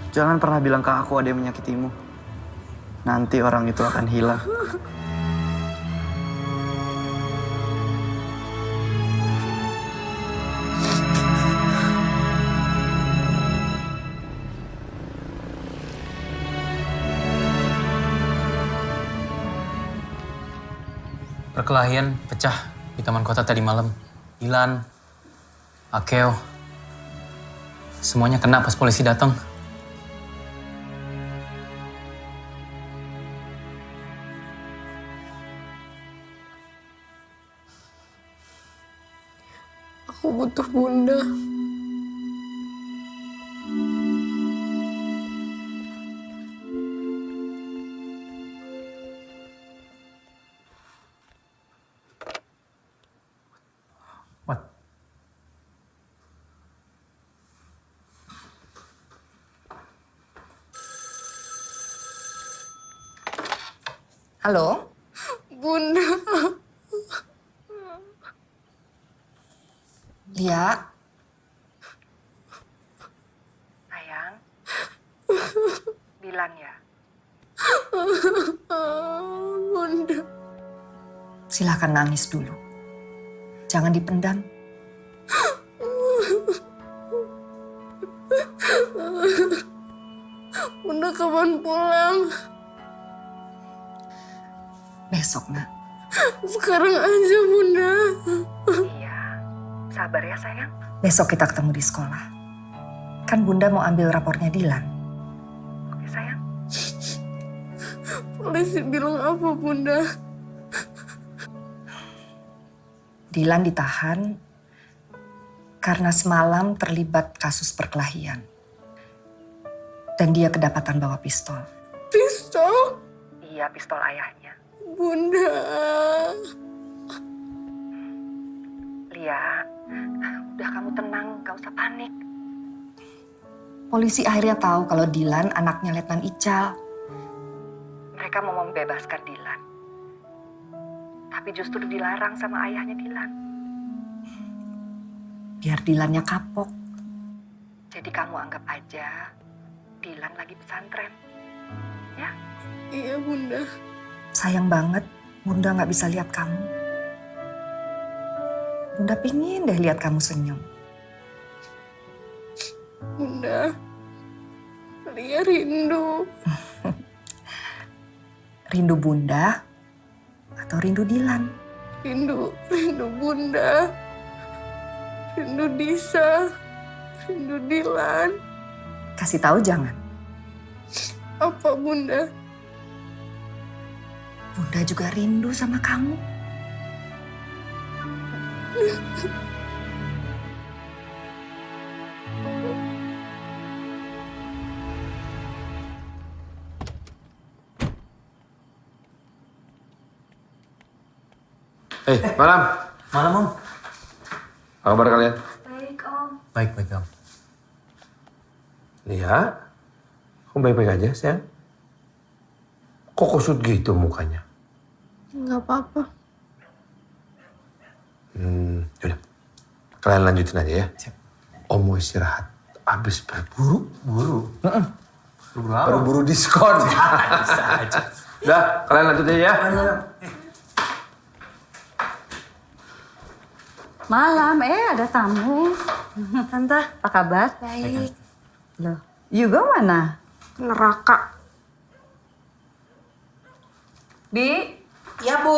Jangan pernah bilang ke aku ada yang menyakitimu. Nanti orang itu akan hilang. Perkelahian pecah di taman kota tadi malam. Dilan, Akeo, semuanya kena pas polisi datang. Aku butuh Bunda. What? Halo? Bunda. Lia? Sayang. Dilan ya? Bunda. Silahkan nangis dulu. Jangan dipendam. Bunda kapan pulang? Besok, Nak. Sekarang aja, Bunda. Iya. Sabar ya, sayang. Besok kita ketemu di sekolah. Kan Bunda mau ambil rapornya Dilan. Oke, sayang. Polisi bilang apa, Bunda? Dilan ditahan karena semalam terlibat kasus perkelahian. Dan dia kedapatan bawa pistol. Pistol? Iya, pistol ayahnya. Bunda. Lia, udah kamu tenang, gak usah panik. Polisi akhirnya tahu kalau Dilan anaknya Letnan Ical. Mereka mau membebaskan Dilan. Tapi justru dilarang sama ayahnya Dilan. Biar Dilannya kapok. Jadi kamu anggap aja Dilan lagi pesantren. Ya? Iya, Bunda. Sayang banget Bunda gak bisa lihat kamu. Bunda pingin deh lihat kamu senyum. Bunda, Lia rindu. Rindu Bunda atau rindu Dilan? Rindu Bunda. Rindu Disa. Rindu Dilan. Kasih tahu jangan. Apa, Bunda? Bunda juga rindu sama kamu. Malam. Malam, Om. Apa kabar kalian? Baik, Om. Baik, Om. Lia, kamu baik-baik aja, sayang? Kok kusut gitu mukanya? Nggak apa-apa. Yaudah, kalian lanjutin aja ya. Siap. Om mau istirahat. Abis berburu. Buru apa? Berburu diskon. Bisa aja. Udah, kalian lanjutin aja ya. Malam, ada tamu. Tante. Apa kabar? Baik. Loh, Yugo mana? Neraka. Bi? Ya, Bu.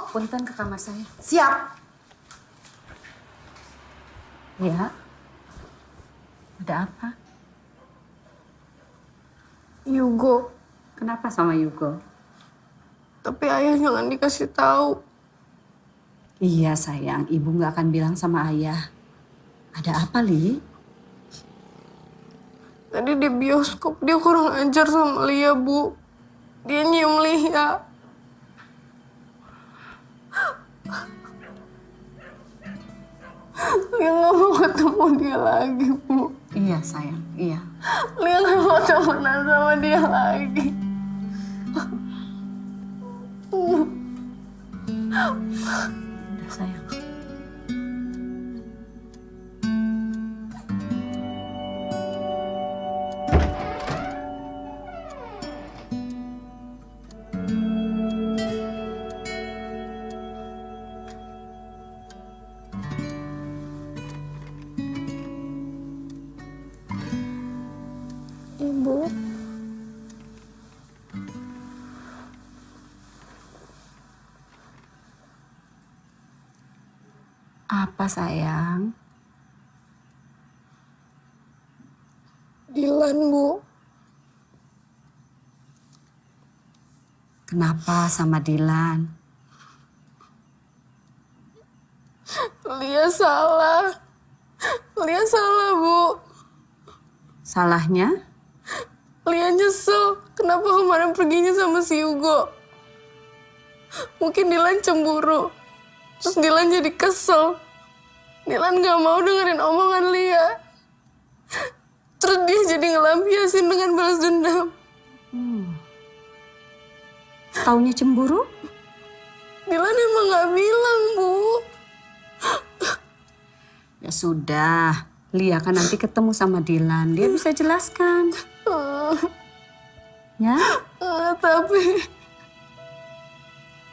Punten ke kamar saya. Siap. Ya. Ada apa? Yugo. Kenapa sama Yugo? Tapi ayah jangan dikasih tahu. Iya sayang, ibu nggak akan bilang sama ayah. Ada apa, Li? Tadi di bioskop dia kurang ajar sama Lia, Bu. Dia nyium Lia. Lia gak mau ketemu dia lagi, Bu. Iya sayang, iya. Lia gak mau temenan sama dia lagi. Udah sayang. Ibu. Apa sayang? Dilan, Bu. Kenapa sama Dilan? Lia salah. Lia salah, Bu. Salahnya? Lia nyesel. Kenapa kemarin perginya sama si Yugo? Mungkin Dilan cemburu. Terus Dilan jadi kesel. Dilan gak mau dengerin omongan Lia. Terus dia jadi ngelampiasin dengan balas dendam. Taunya cemburu? Dilan emang gak bilang, Bu. Ya sudah, Lia kan nanti ketemu sama Dilan. Dia bisa jelaskan. Ya?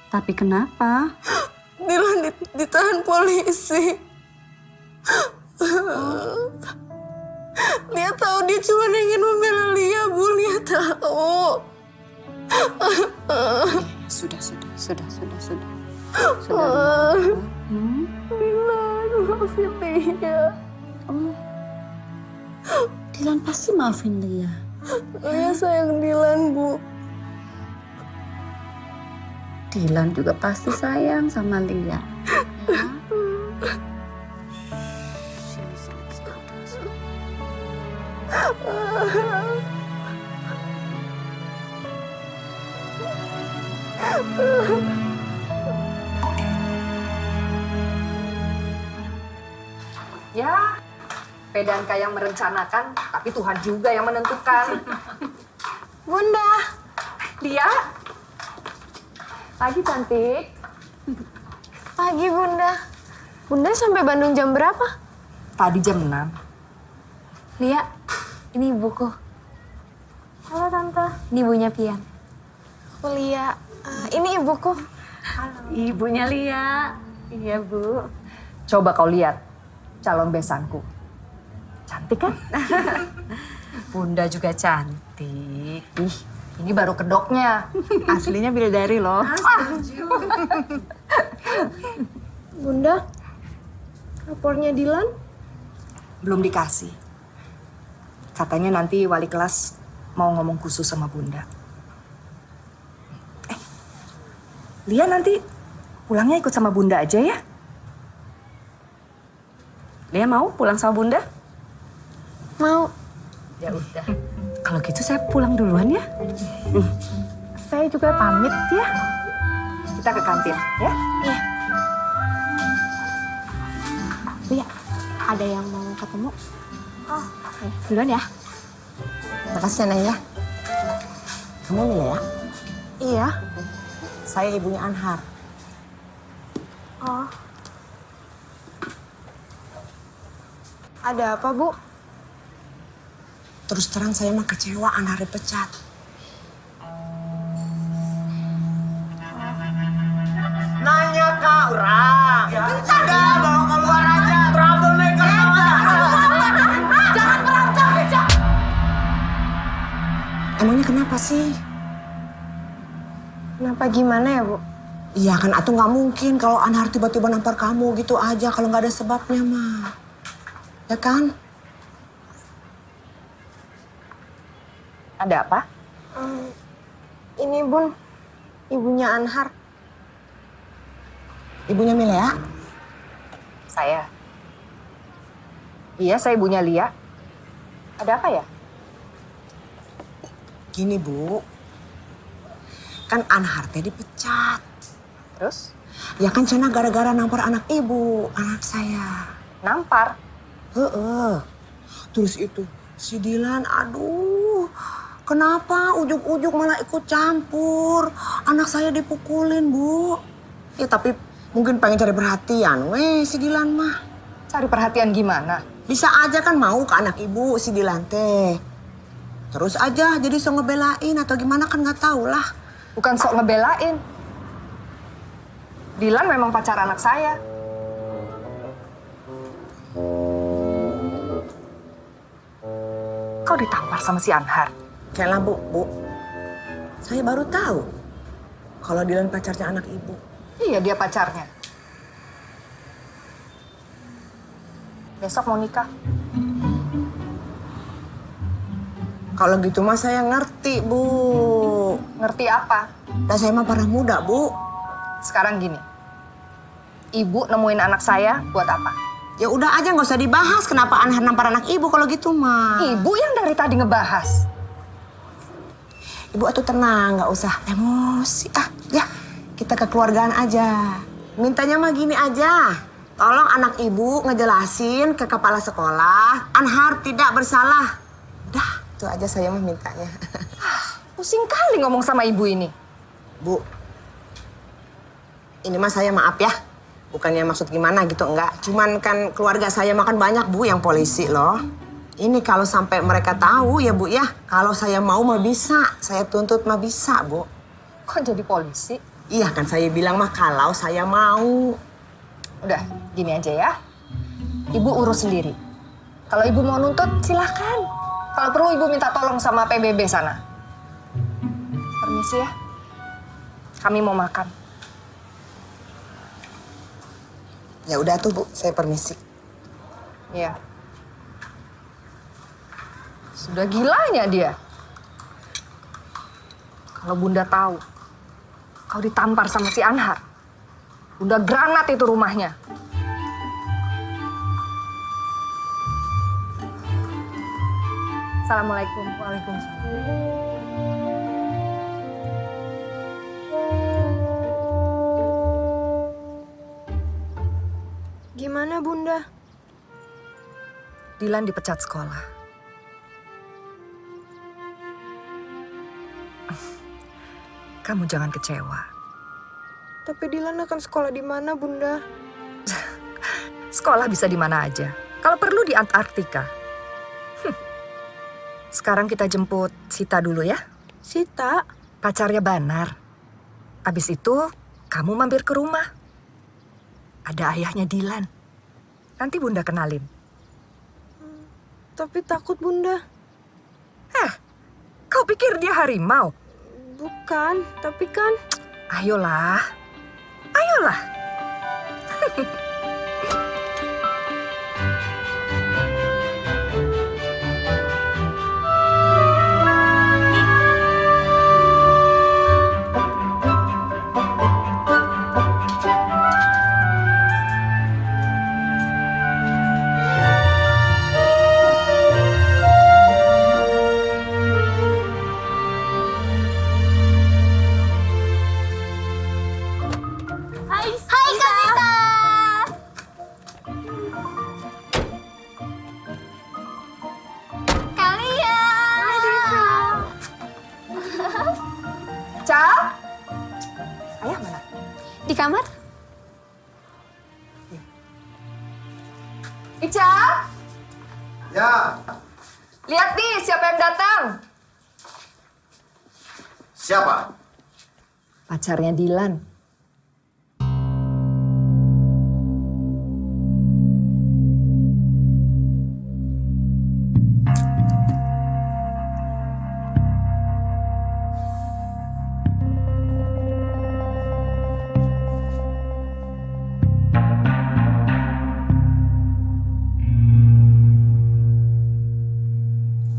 Tapi kenapa? Dilan ditahan polisi. Lia tahu dia cuma ingin membela Lia, Bu. Lia tahu. Sudah. Dilan, maafin Lia. Dilan pasti maafin Lia. Lia sayang Dilan, Bu. Dilan juga pasti sayang sama Lia. Ya, Pedanka yang merencanakan, tapi Tuhan juga yang menentukan. Bunda. Lia. Pagi cantik. Pagi, Bunda. Bunda sampai Bandung jam berapa? Tadi jam 6. Lia, ini ibuku. Halo, Tante. Ini ibunya Pian. Aku Lia. Ini ibuku. Ibunya Lia. Iya, Bu. Coba kau lihat calon besanku. Cantik kan? Bunda juga cantik. Ih, ini baru kedoknya. Aslinya bidadari loh. Bunda, rapornya Dilan? Belum dikasih. Katanya nanti wali kelas mau ngomong khusus sama Bunda. Lia nanti pulangnya ikut sama Bunda aja ya? Lia mau pulang sama Bunda? Mau. Ya udah. Kalau gitu saya pulang duluan ya. Saya juga pamit ya. Kita ke kantin ya? Iya. Lia, ada yang mau ketemu? Oh, Duluan ya. Makasih Neng ya. Kamu Mila ya? iya. Saya ibunya Anhar. Oh. Ada apa, Bu? Terus terang saya mah kecewa Anhar dipecat. Nanya ke orang. Ada bawa keluar aja. Troublemaker. Jangan berantem. Emangnya kenapa sih? Kenapa gimana ya, Bu? Iya kan, atuh nggak mungkin kalau Anhar tiba-tiba nampar kamu gitu aja kalau nggak ada sebabnya mah. Ya kan? Ada apa? Ini, Bun. Ibunya Anhar. Ibunya Milea? Saya. Iya, saya ibunya Lia. Ada apa ya? Gini, Bu. Kan Anhar teh dipecat. Terus? Ya kan Cina gara-gara nampar anak ibu, anak saya. Nampar? Heeh. Terus itu, si Dilan, aduh. Kenapa ujuk-ujuk malah ikut campur? Anak saya dipukulin, Bu. Ya tapi mungkin pengen cari perhatian, si Dilan mah. Cari perhatian gimana? Bisa aja kan mau ke anak ibu si Dilan teh. Terus aja jadi sok ngebelain atau gimana kan nggak tahu lah. Bukan sok ngebelain. Dilan memang pacar anak saya. Kau ditampar sama si Anhar? Kayaklah, Bu. Saya baru tahu kalau Dilan pacarnya anak ibu. Iya, dia pacarnya. Besok mau nikah. Kalau gitu mah saya ngerti, Bu. Ngerti apa? Dan saya mah pernah muda, Bu. Sekarang gini. Ibu nemuin anak saya buat apa? Ya udah aja nggak usah dibahas kenapa Anhar nampar anak ibu kalau gitu mah. Ibu yang dari tadi ngebahas. Ibu atuh tenang, nggak usah emosi. Ya kita kekeluargaan aja. Mintanya mah gini aja. Tolong anak ibu ngejelasin ke kepala sekolah Anhar tidak bersalah. Udah, itu aja saya mah mintanya. Pusing kali ngomong sama ibu ini. Bu, ini mah saya maaf ya. Bukannya maksud gimana gitu, enggak. Cuman kan keluarga saya makan banyak, Bu, yang polisi loh. Ini kalau sampai mereka tahu ya, Bu, ya. Kalau saya mau mah bisa. Saya tuntut mah bisa, Bu. Kok jadi polisi? Iya kan saya bilang mah kalau saya mau. Udah, gini aja ya. Ibu urus sendiri. Kalau ibu mau nuntut, silahkan. Kalau perlu ibu minta tolong sama PBB sana. Permisi ya. Kami mau makan. Ya udah tuh, Bu, saya permisi. Iya. Sudah gilanya dia. Kalau Bunda tahu, kau ditampar sama si Anhar. Bunda granat itu rumahnya. Assalamualaikum. Waalaikumsalam. gimana, Bunda? Dilan dipecat sekolah. Kamu jangan kecewa. Tapi Dilan akan sekolah di mana, Bunda? Sekolah bisa di mana aja. Kalau perlu di Antartika. Sekarang kita jemput Sita dulu ya. Sita? Pacarnya Banar. Abis itu kamu mampir ke rumah. Ada ayahnya Dilan. Nanti Bunda kenalin. Tapi takut, Bunda. Kau pikir dia harimau? Bukan, tapi kan... Ayolah. Ayolah. Di kamar? Ica? Ya. Lihat nih siapa yang datang. Siapa? Pacarnya Dilan.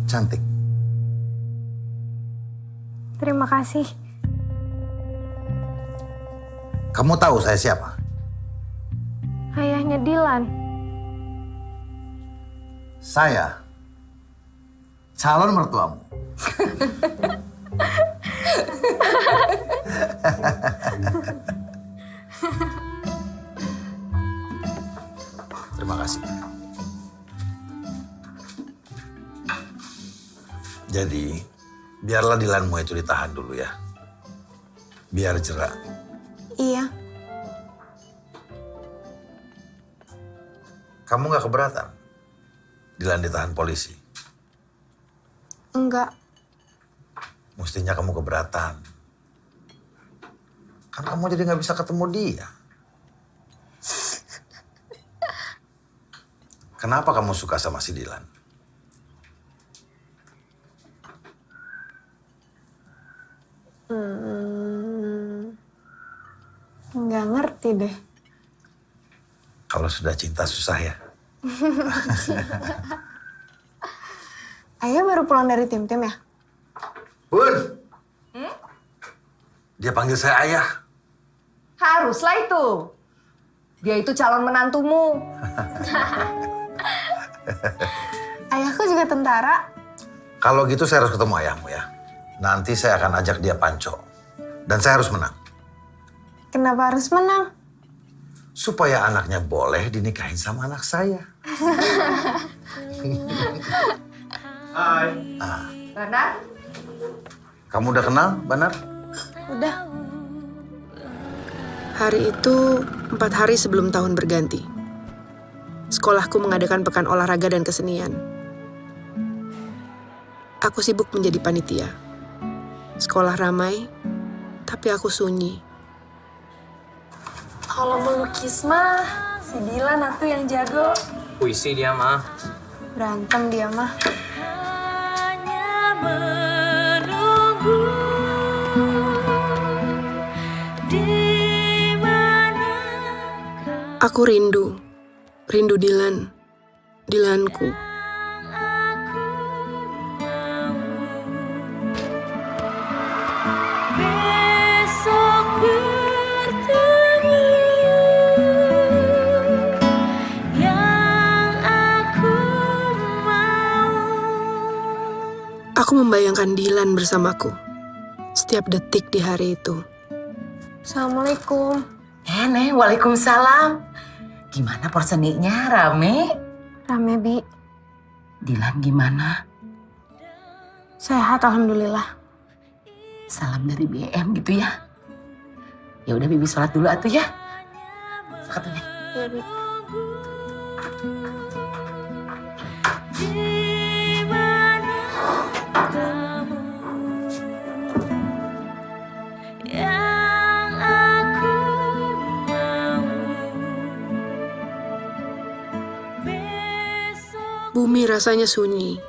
Cantik. Terima kasih. Kamu tahu saya siapa? Ayahnya Dilan. Saya calon mertuamu. Terima kasih. Jadi, biarlah Dilanmu itu ditahan dulu ya. Biar jerak. Iya. Kamu nggak keberatan? Dilan ditahan polisi. Enggak. Mestinya kamu keberatan. Kan kamu jadi nggak bisa ketemu dia. Kenapa kamu suka sama si Dilan? Nggak ngerti deh. Kalau sudah cinta susah ya. Ayah baru pulang dari tim-tim ya? Bun! Dia panggil saya ayah. Haruslah itu. Dia itu calon menantumu. Ayahku juga tentara. Kalau gitu saya harus ketemu ayahmu ya. Nanti saya akan ajak dia panco. Dan saya harus menang. Kenapa harus menang? Supaya anaknya boleh dinikahin sama anak saya. Hai. Banar? Kamu udah kenal, Banar? Udah. Hari itu 4 hari sebelum tahun berganti. Sekolahku mengadakan pekan olahraga dan kesenian. Aku sibuk menjadi panitia. Sekolah ramai, tapi aku sunyi. Kalau melukis mah, si Dilan atuh yang jago. Puisi dia mah. Berantem dia mah. Aku rindu Dilan, Dilanku. Aku membayangkan Dilan bersamaku setiap detik di hari itu. Assalamualaikum. Nenek, waalaikumsalam. Gimana porseninya? Rame? Rame, Bi. Dilan gimana? Sehat, alhamdulillah. Salam dari BM gitu ya. Ya udah Bibi sholat dulu atuh ya. Katanya. Iya, Bi. Bumi rasanya sunyi,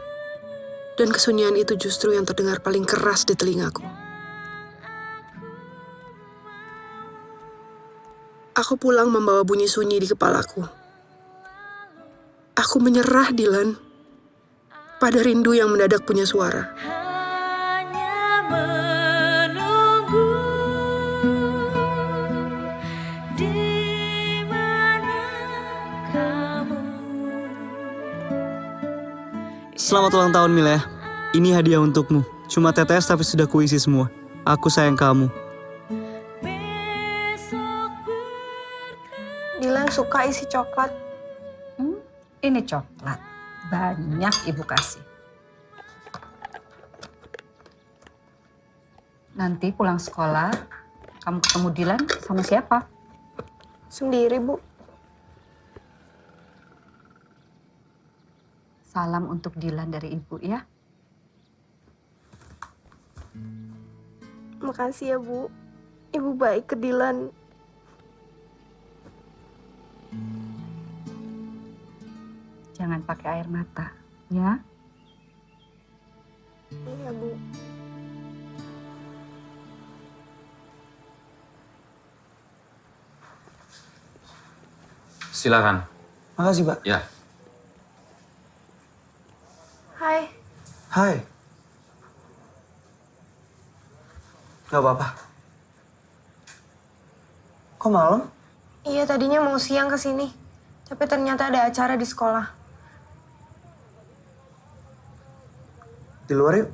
dan kesunyian itu justru yang terdengar paling keras di telingaku. Aku pulang membawa bunyi sunyi di kepalaku. Aku menyerah, Dilan, pada rindu yang mendadak punya suara. Selamat ulang tahun, Mila. Ini hadiah untukmu. Cuma tetes tapi sudah kuisi semua. Aku sayang kamu. Dilan suka isi coklat. Ini coklat. Banyak ibu kasih. Nanti pulang sekolah, kamu ketemu Dilan sama siapa? Sendiri, Bu. Salam untuk Dilan dari ibu ya. Makasih ya, Bu. Ibu baik ke Dilan. Jangan pakai air mata, ya. Iya, Bu. Silakan. Makasih, Pak. Ya. Hai. Hai. Gak apa-apa. Kok malam? Iya, tadinya mau siang ke sini. Tapi ternyata ada acara di sekolah. Di luar yuk.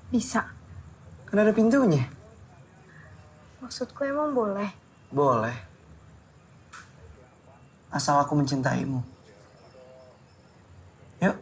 Bisa. Kan ada pintunya. Maksudku emang boleh. Boleh. Asal aku mencintaimu. Yuk.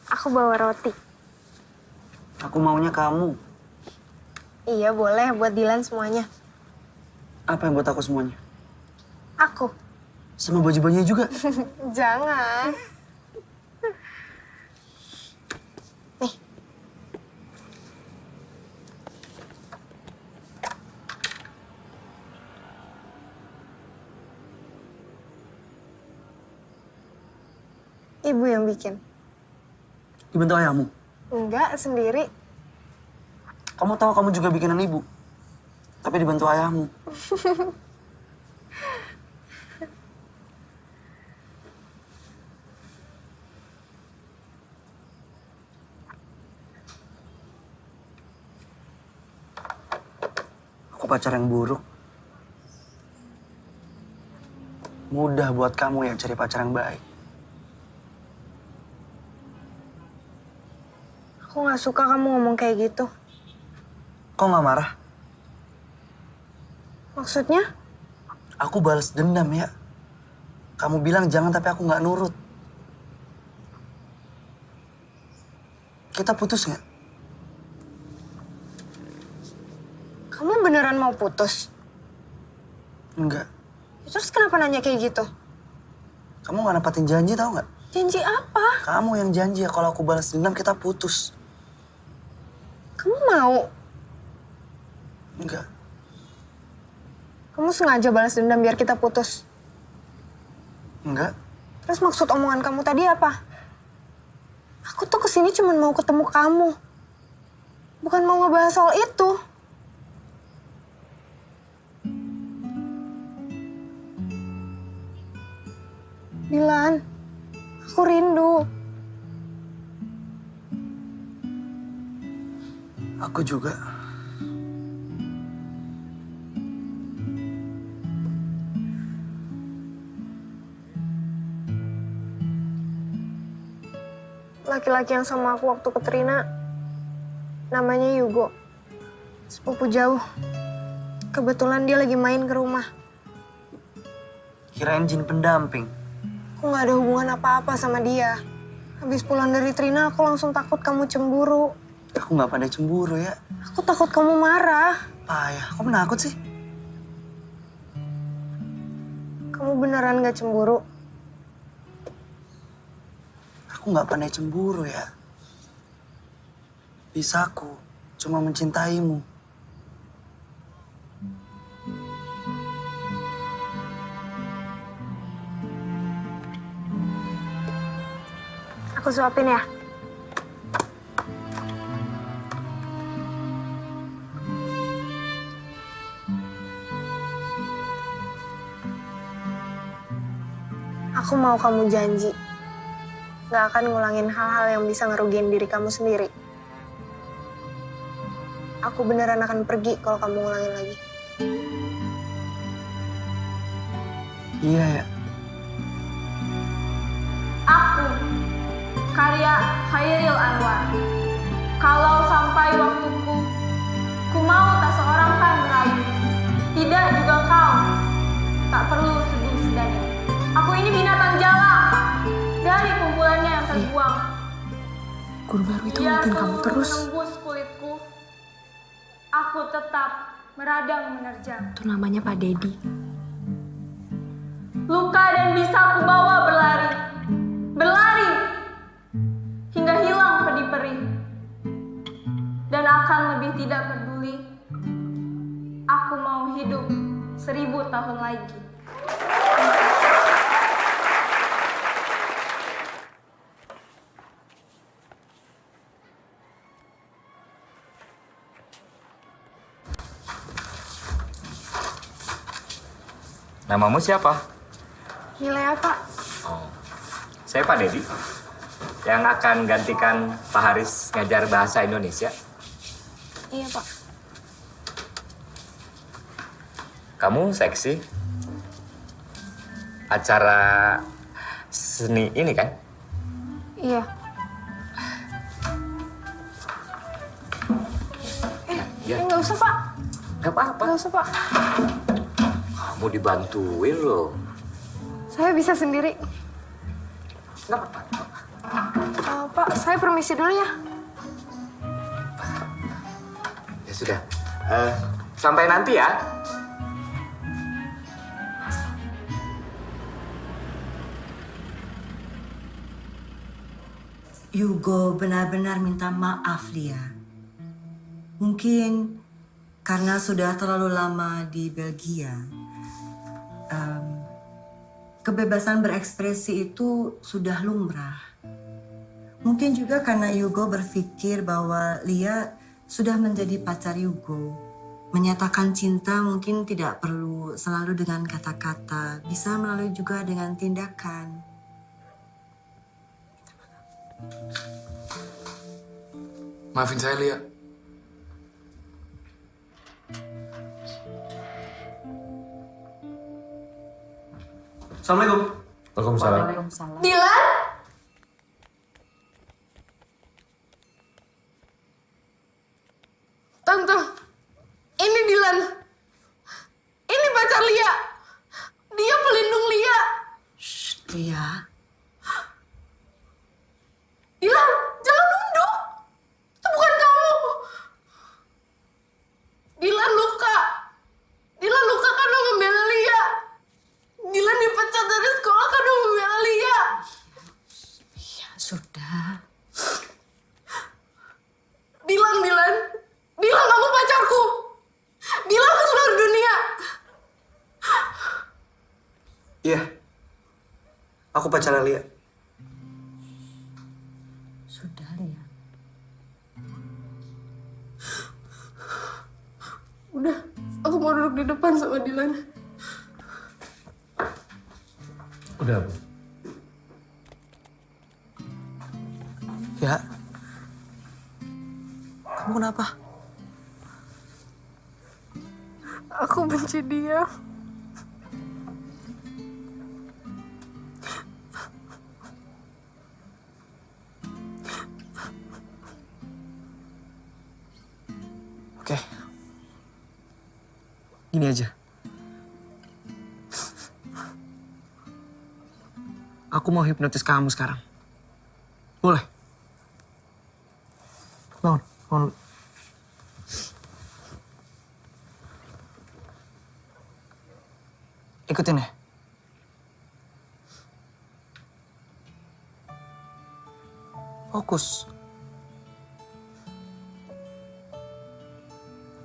Aku bawa roti. Aku maunya kamu. Iya, boleh. Buat Dilan semuanya. Apa yang buat aku semuanya? Aku. Sama baju-bajunya juga. Jangan. Nih. Ibu yang bikin. Dibantu ayahmu. Enggak, sendiri. Kamu tahu kamu juga bikinan ibu. Tapi dibantu ayahmu. Aku pacar yang buruk. Mudah buat kamu yang cari pacar yang baik. Aku gak suka kamu ngomong kayak gitu. Kok nggak marah? Maksudnya? Aku balas dendam ya. Kamu bilang jangan tapi aku nggak nurut. Kita putus nggak? Kamu beneran mau putus? Enggak. Terus kenapa nanya kayak gitu? Kamu nggak nepatin janji tau nggak? Janji apa? Kamu yang janji ya kalau aku balas dendam kita putus. Kamu mau? Enggak. Kamu sengaja balas dendam biar kita putus? Enggak. Terus maksud omongan kamu tadi apa? Aku tuh kesini cuma mau ketemu kamu. Bukan mau ngebahas soal itu. Dilan, aku rindu. Aku juga. Laki-laki yang sama aku waktu ke Trina, namanya Yugo. Sepupu jauh. Kebetulan dia lagi main ke rumah. Kirain jin pendamping. Aku nggak ada hubungan apa-apa sama dia. Habis pulang dari Trina, aku langsung takut kamu cemburu. Aku nggak pada cemburu ya. Aku takut kamu marah. Payah, kok menakut sih? Kamu beneran gak cemburu? Aku nggak pandai cemburu ya. Bisa aku cuma mencintaimu. Aku suapin ya. Aku mau kamu janji, gak akan ngulangin hal-hal yang bisa ngerugiin diri kamu sendiri. Aku beneran akan pergi kalau kamu ngulangin lagi. Iya ya. Aku, karya Khairil Anwar. Kalau sampai waktuku, ku mau tak seorang kan merayu. Tidak juga kau, tak perlu sedih-sedihnya. Aku ini binatang jalang dari kumpulannya yang terbuang. Guru baru itu Dia ngeliatin kamu terus. menembus kulitku. Aku tetap meradang menerjang. Itu namanya Pak Dedi. Luka dan bisa aku bawa berlari. Berlari hingga hilang pedih-perih. Dan akan lebih tidak peduli. Aku mau hidup 1000 tahun lagi. Namamu siapa? Nilai apa? Saya Pak Dedi, yang akan gantikan Pak Haris ngajar bahasa Indonesia. Iya, Pak. Kamu seksi. Acara seni ini kan? Iya. Nggak usah, Pak. Gak apa-apa. Nggak usah, Pak. Kamu dibantuin loh. Saya bisa sendiri. Nggak apa-apa. Pak, saya permisi dulu ya. Ya sudah. Sampai nanti ya. Yugo benar-benar minta maaf, Lia. Mungkin karena sudah terlalu lama di Belgia, kebebasan berekspresi itu sudah lumrah. Mungkin juga karena Yugo berpikir bahwa Lia sudah menjadi pacar Yugo. Menyatakan cinta mungkin tidak perlu selalu dengan kata-kata, bisa melalui juga dengan tindakan. Maafin saya, Lia. Assalamualaikum. Waalaikumsalam. Dilan? Tante, ini Dilan. Ini pacar Lia. Dia pelindung Lia. Lia. Dilan, jangan nunduk. Itu bukan kamu. Dilan luka. Dilan luka karena membela Lia. Dilan dipecat dari sekolah karena membela Lia. Ya sudah. Dilan. Dilan, kamu pacarku. Dilan ke seluruh dunia. Iya. Aku pacarnya Lia. Sudah, Lia. Udah, aku mau duduk di depan sama Dilan. Udah, Bu. Ya. Kamu kenapa? Aku benci dia. Oke. Gini aja. Aku mau hipnotis kamu sekarang. Boleh? Bangun, bangun. Ikutin ya. Fokus.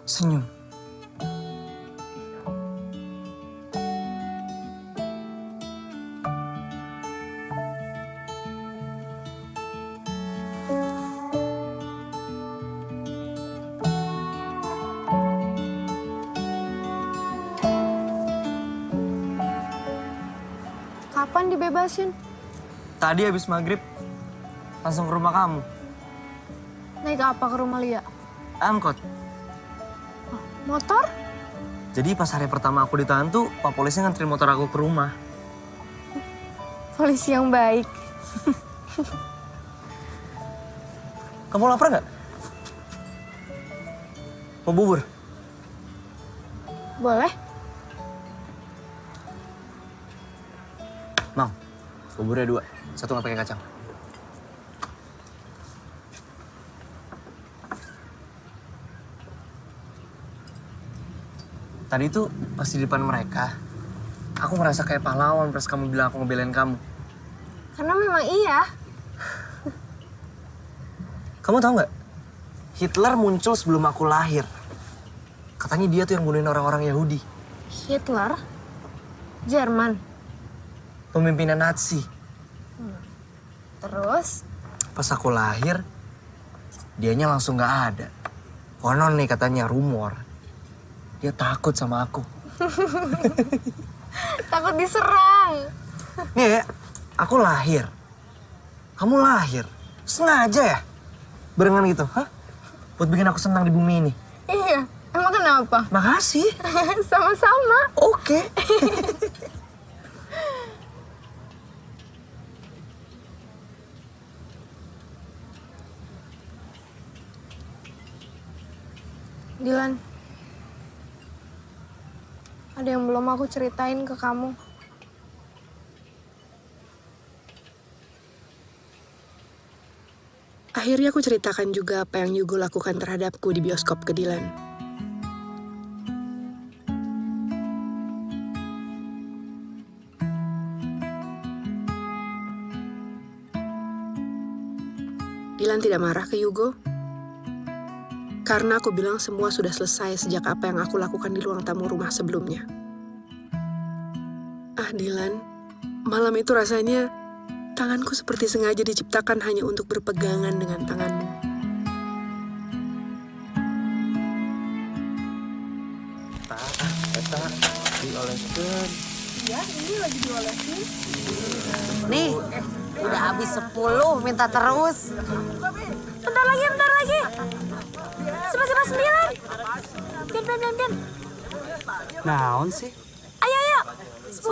Senyum. Kapan dibebasin? Tadi habis maghrib, langsung ke rumah kamu. Naik apa ke rumah Lia? Angkot. Motor? Jadi pas hari pertama aku ditahan tuh, Pak Polisi nganterin motor aku ke rumah. Polisi yang baik. Kamu lapar nggak? Mau bubur? Boleh? Mang, buburnya 2. 1 nggak pakai kacang. Tadi tuh pas di depan mereka, aku ngerasa kayak pahlawan pas kamu bilang aku ngebelain kamu. Karena memang iya. Kamu tahu nggak? Hitler muncul sebelum aku lahir. Katanya dia tuh yang bunuhin orang-orang Yahudi. Hitler? Jerman? Pemimpinan Nazi. Terus? Pas aku lahir, dianya langsung nggak ada. Konon nih katanya rumor. Dia takut sama aku. Takut diserang. Nih ya, aku lahir. Kamu lahir. Sengaja ya? Barengan gitu, hah? Buat bikin aku senang di bumi ini. Iya, emang kenapa? Makasih. Sama-sama. Oke. Dilan, ada yang belum aku ceritain ke kamu. Akhirnya aku ceritakan juga apa yang Yugo lakukan terhadapku di bioskop ke Dilan. Dilan tidak marah ke Yugo. Karena aku bilang semua sudah selesai sejak apa yang aku lakukan di ruang tamu rumah sebelumnya. Ah Dilan, malam itu rasanya tanganku seperti sengaja diciptakan hanya untuk berpegangan dengan tanganmu. Eta dioleskeun. Iya, ini lagi diolesin. Nih, udah habis 10, minta terus. Bentar lagi. 9. Pian. Naon sih? Ayo. 10,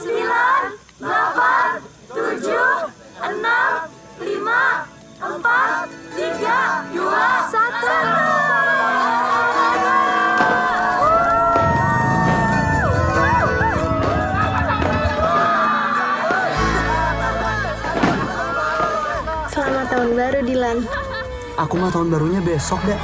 9, 8, 7, 6, 5, 4, 3, 2, 1. Selamat tahun baru, Dilan. Aku mah tahun barunya besok deh.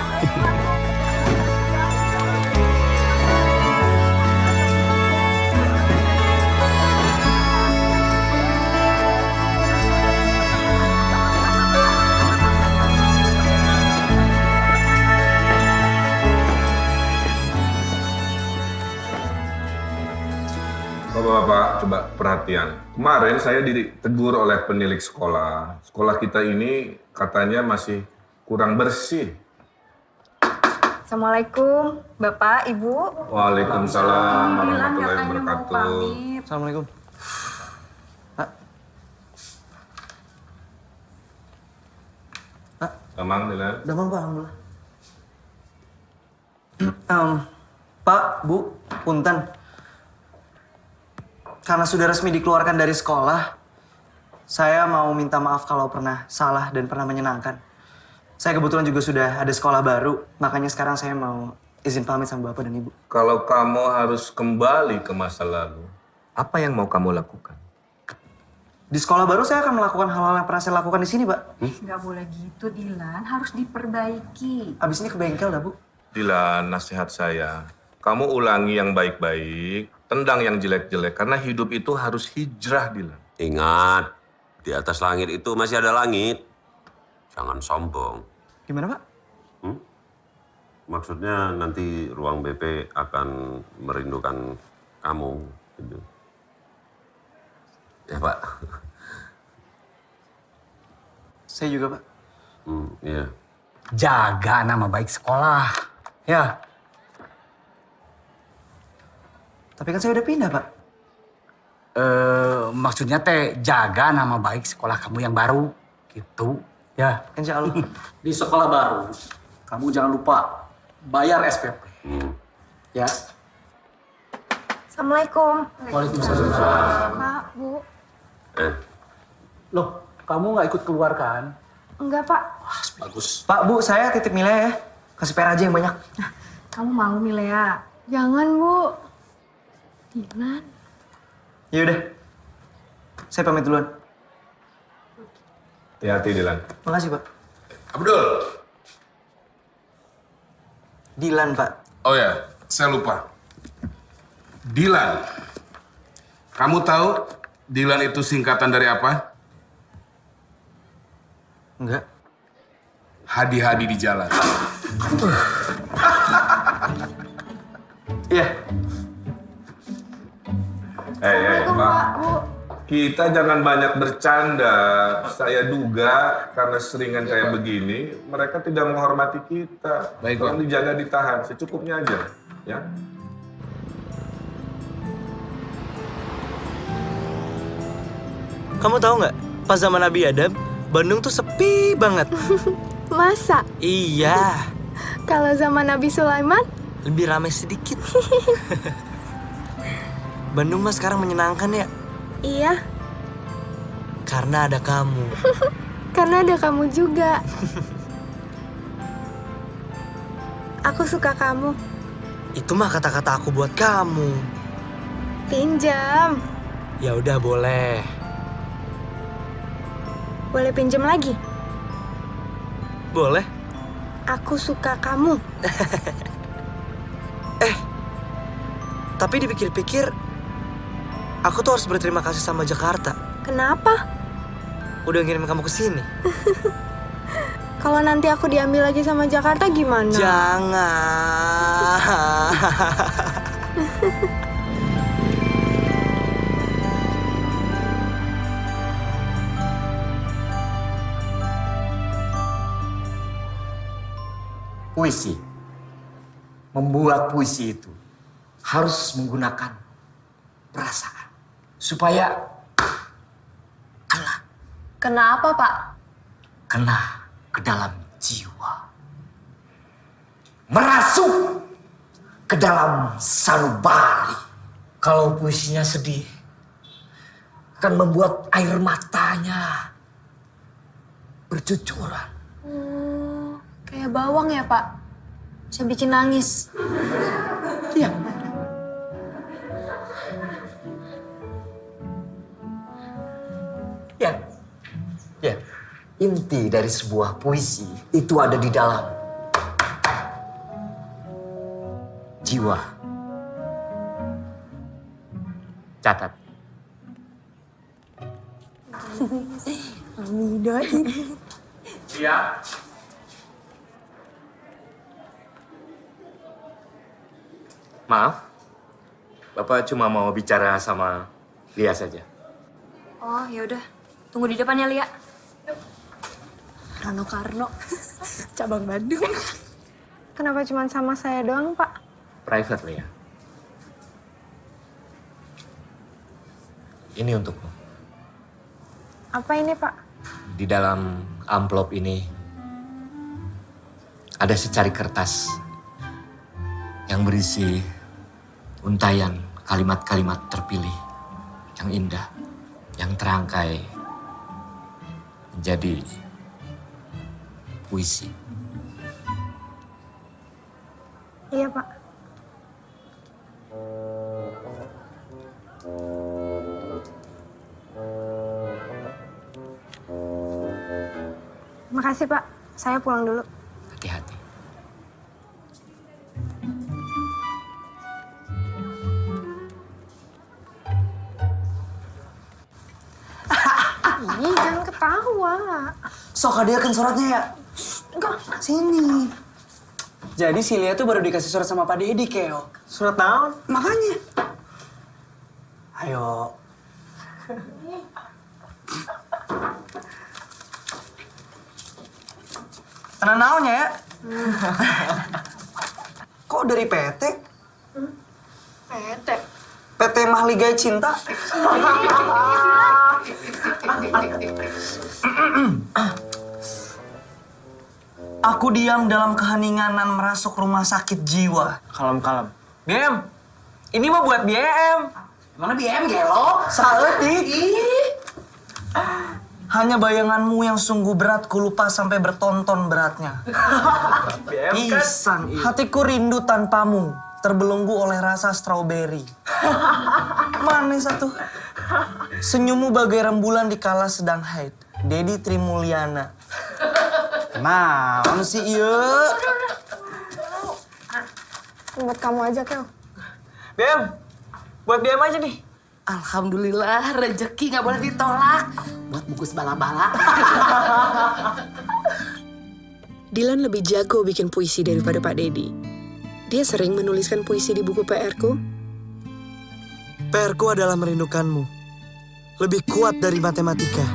Bapak-bapak, coba perhatian. Kemarin saya ditegur oleh penilik sekolah. Sekolah kita ini katanya masih kurang bersih. Assalamualaikum, Bapak, Ibu. Waalaikumsalam warahmatullahi wabarakatuh. Assalamualaikum. Damang, Dilan. Damang, Pak, alhamdulillah. Pak, Bu, punten. Karena sudah resmi dikeluarkan dari sekolah, saya mau minta maaf kalau pernah salah dan pernah menyenangkan. Saya kebetulan juga sudah ada sekolah baru, makanya sekarang saya mau izin pamit sama Bapak dan Ibu. Kalau kamu harus kembali ke masa lalu, apa yang mau kamu lakukan? Di sekolah baru saya akan melakukan hal-hal yang pernah saya lakukan di sini, Pak. Nggak boleh gitu, Dilan. Harus diperbaiki. Abis ini ke bengkel dah, Bu. Dilan, nasihat saya, kamu ulangi yang baik-baik, tendang yang jelek-jelek, karena hidup itu harus hijrah, Dilan. Ingat, di atas langit itu masih ada langit. Jangan sombong. Gimana, Pak? Maksudnya nanti ruang BP akan merindukan kamu. Gitu. Ya, Pak. Saya juga, Pak. Iya. Jaga nama baik sekolah. Ya. Tapi kan saya udah pindah, Pak. Maksudnya teh jaga nama baik sekolah kamu yang baru. Gitu. Ya. Insya Allah. Di sekolah baru, kamu jangan lupa bayar SPP. Ya. Assalamualaikum. Waalaikumsalam. Pak, Bu. Loh, kamu nggak ikut keluar kan? Enggak, Pak. Bagus. Pak, Bu, saya titip Milea ya. Kasih PR aja yang banyak. Kamu mau, Milea? Jangan, Bu. Dilan. Ya udah. Saya pamit duluan. Hati-hati, Dilan. Makasih, Pak. Abdul. Dilan, Pak. Oh ya, saya lupa. Dilan. Kamu tahu Dilan itu singkatan dari apa? Enggak. Hadi-hadi di jalan. Iya. Pak. Kita jangan banyak bercanda. Saya duga karena seringan kayak begini, mereka tidak menghormati kita. Baik, Tolong Pak. dijaga, ditahan. Secukupnya aja, ya. Kamu tahu nggak? Pas zaman Nabi Adam, Bandung tuh sepi banget. Masa? Iya. Kalau zaman Nabi Sulaiman? Lebih ramai sedikit. Bandung mah sekarang menyenangkan ya? Iya, Karena ada kamu. karena ada kamu juga. Aku suka kamu. Itu mah kata-kata aku buat kamu. Pinjam. Ya udah boleh. Boleh pinjam lagi? Boleh. Aku suka kamu. Tapi dipikir-pikir, aku tuh harus berterima kasih sama Jakarta. Kenapa? Udah ngirim kamu ke sini. Kalau nanti aku diambil lagi sama Jakarta gimana? Jangan. Puisi. Membuat puisi itu harus menggunakan perasaan. Supaya Kenapa, Pak? kena ke dalam jiwa. Merasuk ke dalam sanubari. Kalau puisinya sedih, akan membuat air matanya bercucuran. Kayak bawang ya, Pak? Bisa bikin nangis. Iya. Ya. Ya. Inti dari sebuah puisi itu ada di dalam jiwa. Catat. Amidoin. Iya. Maaf, Bapak cuma mau bicara sama Lia saja. Oh, yaudah. Tunggu di depan ya, Lia. Rano Karno. Cabang Bandung. Kenapa cuma sama saya doang, Pak? Private, Lia. Ini untukmu. Apa ini, Pak? Di dalam amplop ini ada secari kertas yang berisi untayan kalimat-kalimat terpilih yang indah, yang terangkai menjadi puisi. Iya, Pak. Makasih, Pak. Saya pulang dulu. Hati-hati. Ih, jangan ketawa. Sok hadiahkan suratnya ya. Enggak. Sini. Jadi si Lia tuh baru dikasih surat sama Pak Dedi, Keo. Surat naon? Makanya. Ayo. Karena naonnya ya? Kok dari PT? PT. PT Mahligai Cinta? Aku diam dalam keheninganan merasuk rumah sakit jiwa. Kalem-kalem. BM, ini mah buat BM. Mana BM, gelo? Saeutik. Hanya bayanganmu yang sungguh berat ku lupa sampai bertonton beratnya. Pisan, hatiku rindu tanpamu, terbelenggu oleh rasa stroberi. Manis satu. Senyummu bagai rembulan di kala sedang haid. Dedi Trimulyana. Nah, sih iya. Buat kamu aja, Kel. BM, buat BM aja nih. Alhamdulillah, rezeki nggak boleh ditolak. Buat bungkus bala-bala. Dilan lebih jago bikin puisi daripada Pak Dedi. Dia sering menuliskan puisi di buku PR-ku. PR-ku adalah merindukanmu. Lebih kuat dari matematika.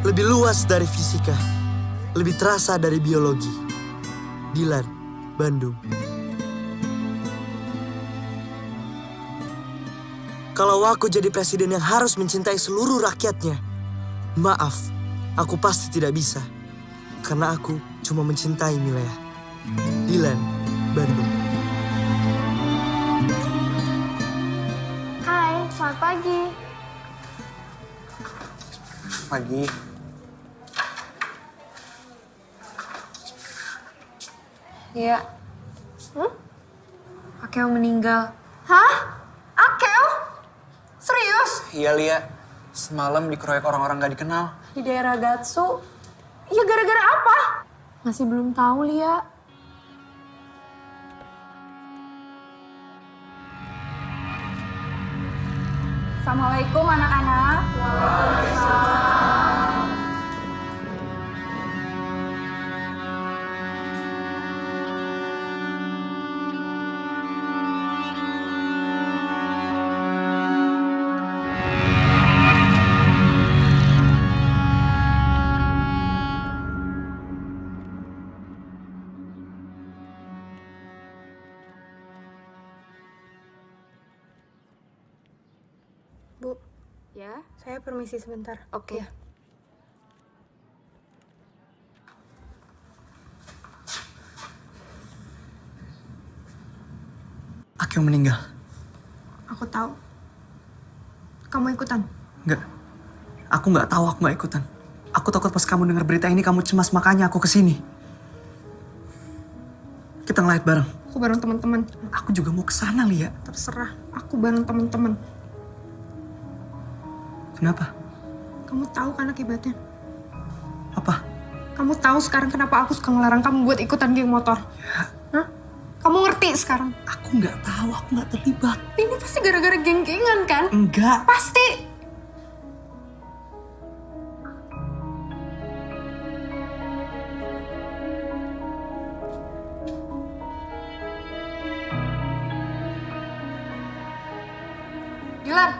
Lebih luas dari fisika. Lebih terasa dari biologi. Dilan, Bandung. Kalau aku jadi presiden yang harus mencintai seluruh rakyatnya, maaf, aku pasti tidak bisa. Karena aku cuma mencintai Milea. Dilan, Bandung. Hai, selamat pagi. Pagi. Iya. Akeo meninggal. Hah? Akeo? Serius? Iya, Lia. Semalam dikeroyok orang-orang gak dikenal. Di daerah Gatsu. Ya gara-gara apa? Masih belum tahu, Lia. Assalamualaikum anak-anak. Waalaikumsalam. Bu, Ya. saya permisi sebentar. Oke. Ya. Akeo meninggal. Aku tahu. Kamu ikutan? Enggak. Aku nggak tahu, aku nggak ikutan. Aku takut pas kamu dengar berita ini kamu cemas, makanya aku kesini. Kita nge-light bareng. Aku bareng teman-teman. Aku juga mau kesana, Lia. Terserah. Aku bareng teman-teman. Kenapa? Kamu tahu kan akibatnya? Apa? Kamu tahu sekarang kenapa aku suka ngelarang kamu buat ikutan geng motor? Ya. Hah? Kamu ngerti sekarang? Aku nggak tahu, aku nggak terlibat. Ini pasti gara-gara geng-gengan kan? Enggak. Pasti. Dilan.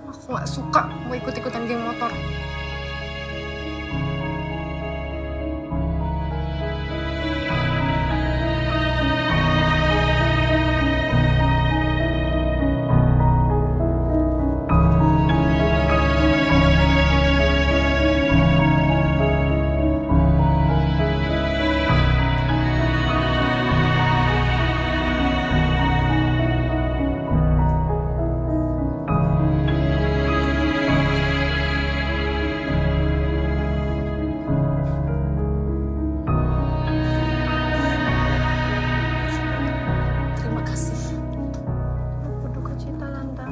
Aku gak suka mau ikut-ikutan geng motor. Cita Tante.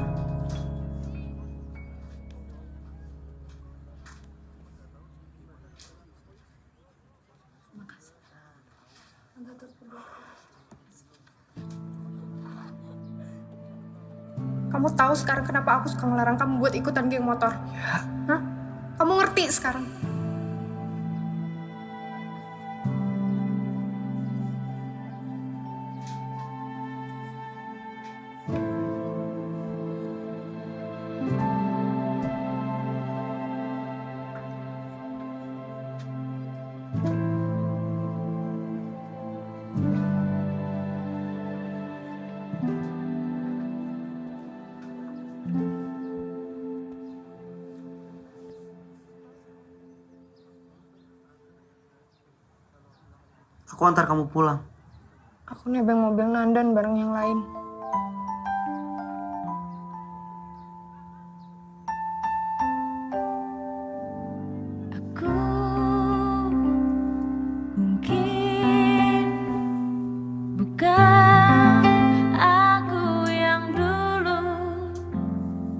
Kamu tahu sekarang kenapa aku suka ngelarang kamu buat ikutan geng motor? Hah? Kamu ngerti sekarang? Aku antar kamu pulang. Aku nebeng mobil Nandan bareng yang lain. Mungkin bukan aku yang dulu,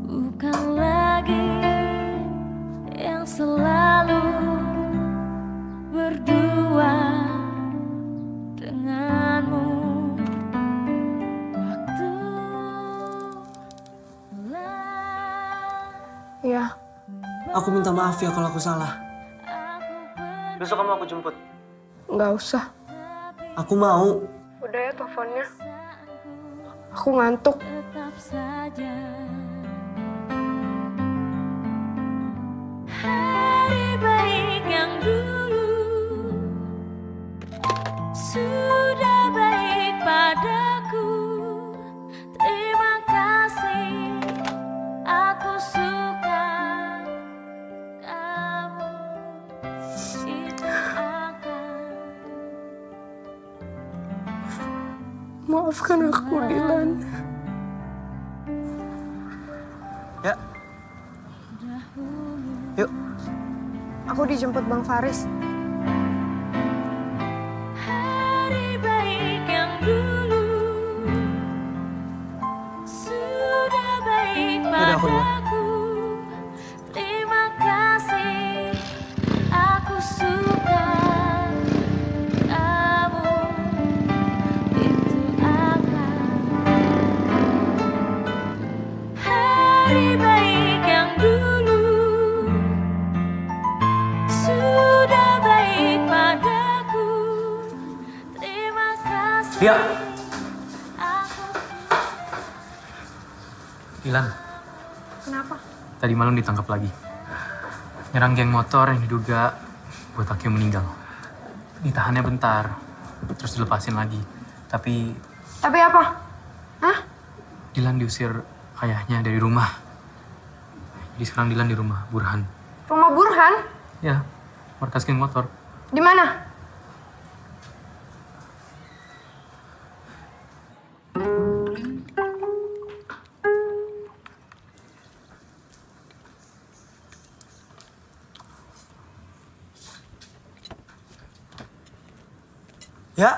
bukan lagi yang selalu berdua denganmu. Waktu Iya. Aku minta maaf ya kalau aku salah. Besok kamu aku jemput. Nggak usah. Aku mau. Udah ya teleponnya. Aku ngantuk. tetap saja hari baik yang dulu sudah baik padaku. Terima kasih, aku suka kamu. Itu akan Maafkan aku, Dilan. Ya. Yuk. Aku dijemput Bang Faris. hari baik yang dulu sudah baik Yaudah, aku duluan. padaku. Terima kasih, aku suka kamu. Itu akan hari baik yang dulu sudah baik padaku. Terima kasih. Lia. Dilan, Kenapa? tadi malam ditangkap lagi. Nyerang geng motor yang diduga buat Akio meninggal. Ditahannya bentar, terus dilepasin lagi. Tapi Tapi apa? Hah? Dilan diusir ayahnya dari rumah. Jadi sekarang Dilan di rumah Burhan. Rumah Burhan? Ya, markas geng motor. Di mana? Ya.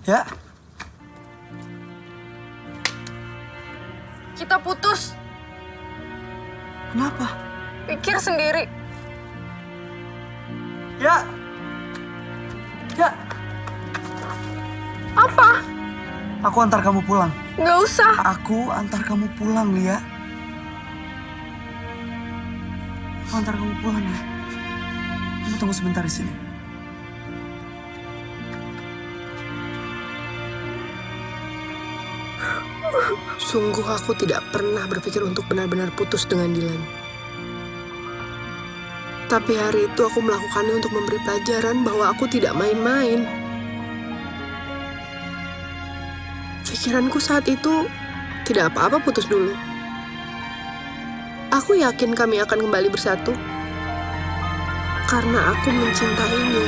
Ya. Kita putus. Kenapa? Pikir sendiri. Ya. Ya. Apa? Aku antar kamu pulang. Nggak usah. Aku antar kamu pulang, Lia. Aku antar kamu pulang ya. Kamu tunggu sebentar di sini. Sungguh aku tidak pernah berpikir untuk benar-benar putus dengan Dilan. Tapi hari itu aku melakukannya untuk memberi pelajaran bahwa aku tidak main-main. Pikiranku saat itu tidak apa-apa putus dulu. Aku yakin kami akan kembali bersatu. Karena aku mencintainya.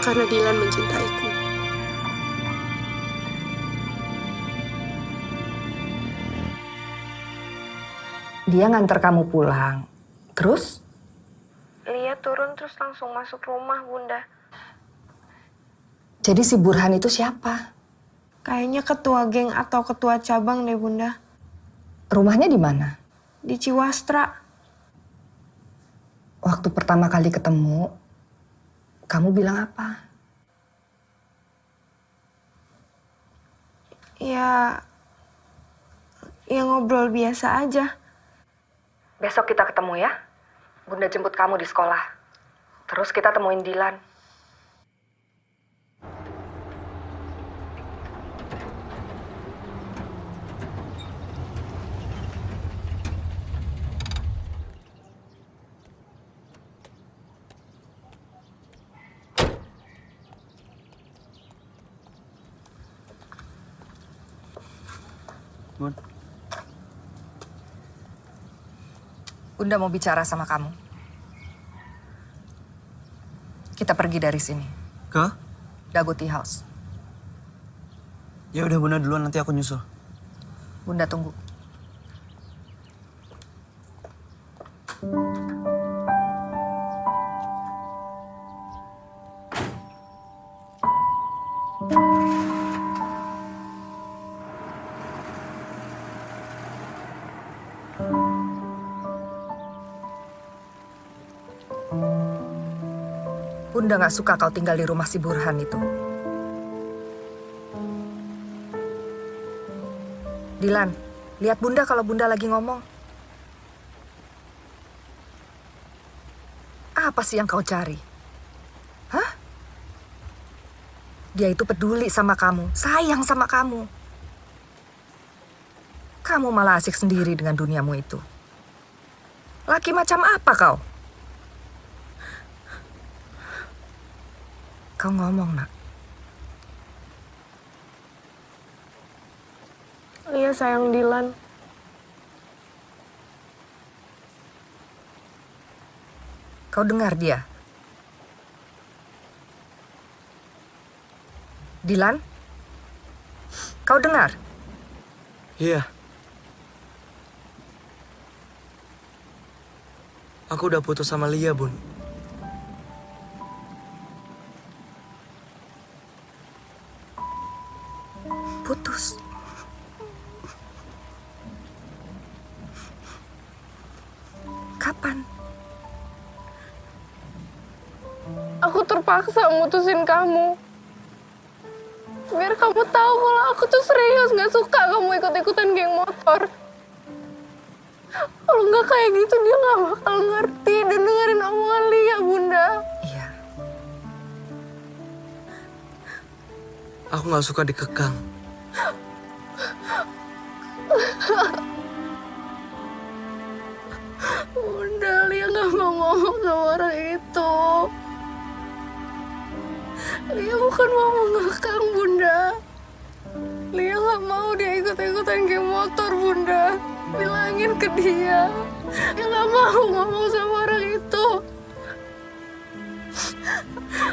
Karena Dilan mencintaiku. Dia nganter kamu pulang. Terus? Lia turun terus langsung masuk rumah, Bunda. Jadi si Burhan itu siapa? Kayaknya ketua geng atau ketua cabang deh, Bunda. Rumahnya di mana? Di Ciwastra. Waktu pertama kali ketemu, kamu bilang apa? Ya ngobrol biasa aja. Besok kita ketemu ya. Bunda jemput kamu di sekolah. Terus kita temuin Dilan. Bun. Bunda mau bicara sama kamu. Kita pergi dari sini. Ke? Dago Tea House. Ya udah Bunda duluan, nanti aku nyusul. Bunda tunggu. Bunda gak suka kau tinggal di rumah si Burhan itu. Dilan, lihat Bunda kalau Bunda lagi ngomong. Apa sih yang kau cari? Hah? Dia itu peduli sama kamu, sayang sama kamu. Kamu malah asik sendiri dengan duniamu itu. Laki macam apa kau? Kau ngomong, Nak. Lia sayang Dilan. Kau dengar dia? Dilan? Kau dengar? Iya. Aku udah putus sama Lia, Bun. Putus? Kapan? Aku terpaksa mutusin kamu. Biar kamu tahu kalau aku tuh serius gak suka kamu ikut-ikutan geng motor. Kalau nggak kayak gitu dia nggak bakal ngerti dan dengerin omongan Lia, Bunda. Iya. Aku nggak suka dikekang. Bunda, Lia nggak mau ngomong sama orang itu. Lia bukan mau mengekang, Bunda. Lia nggak mau dia ikut-ikutan geng motor, Bunda. Bilangin ke dia. Dia nggak mau ngomong sama orang itu.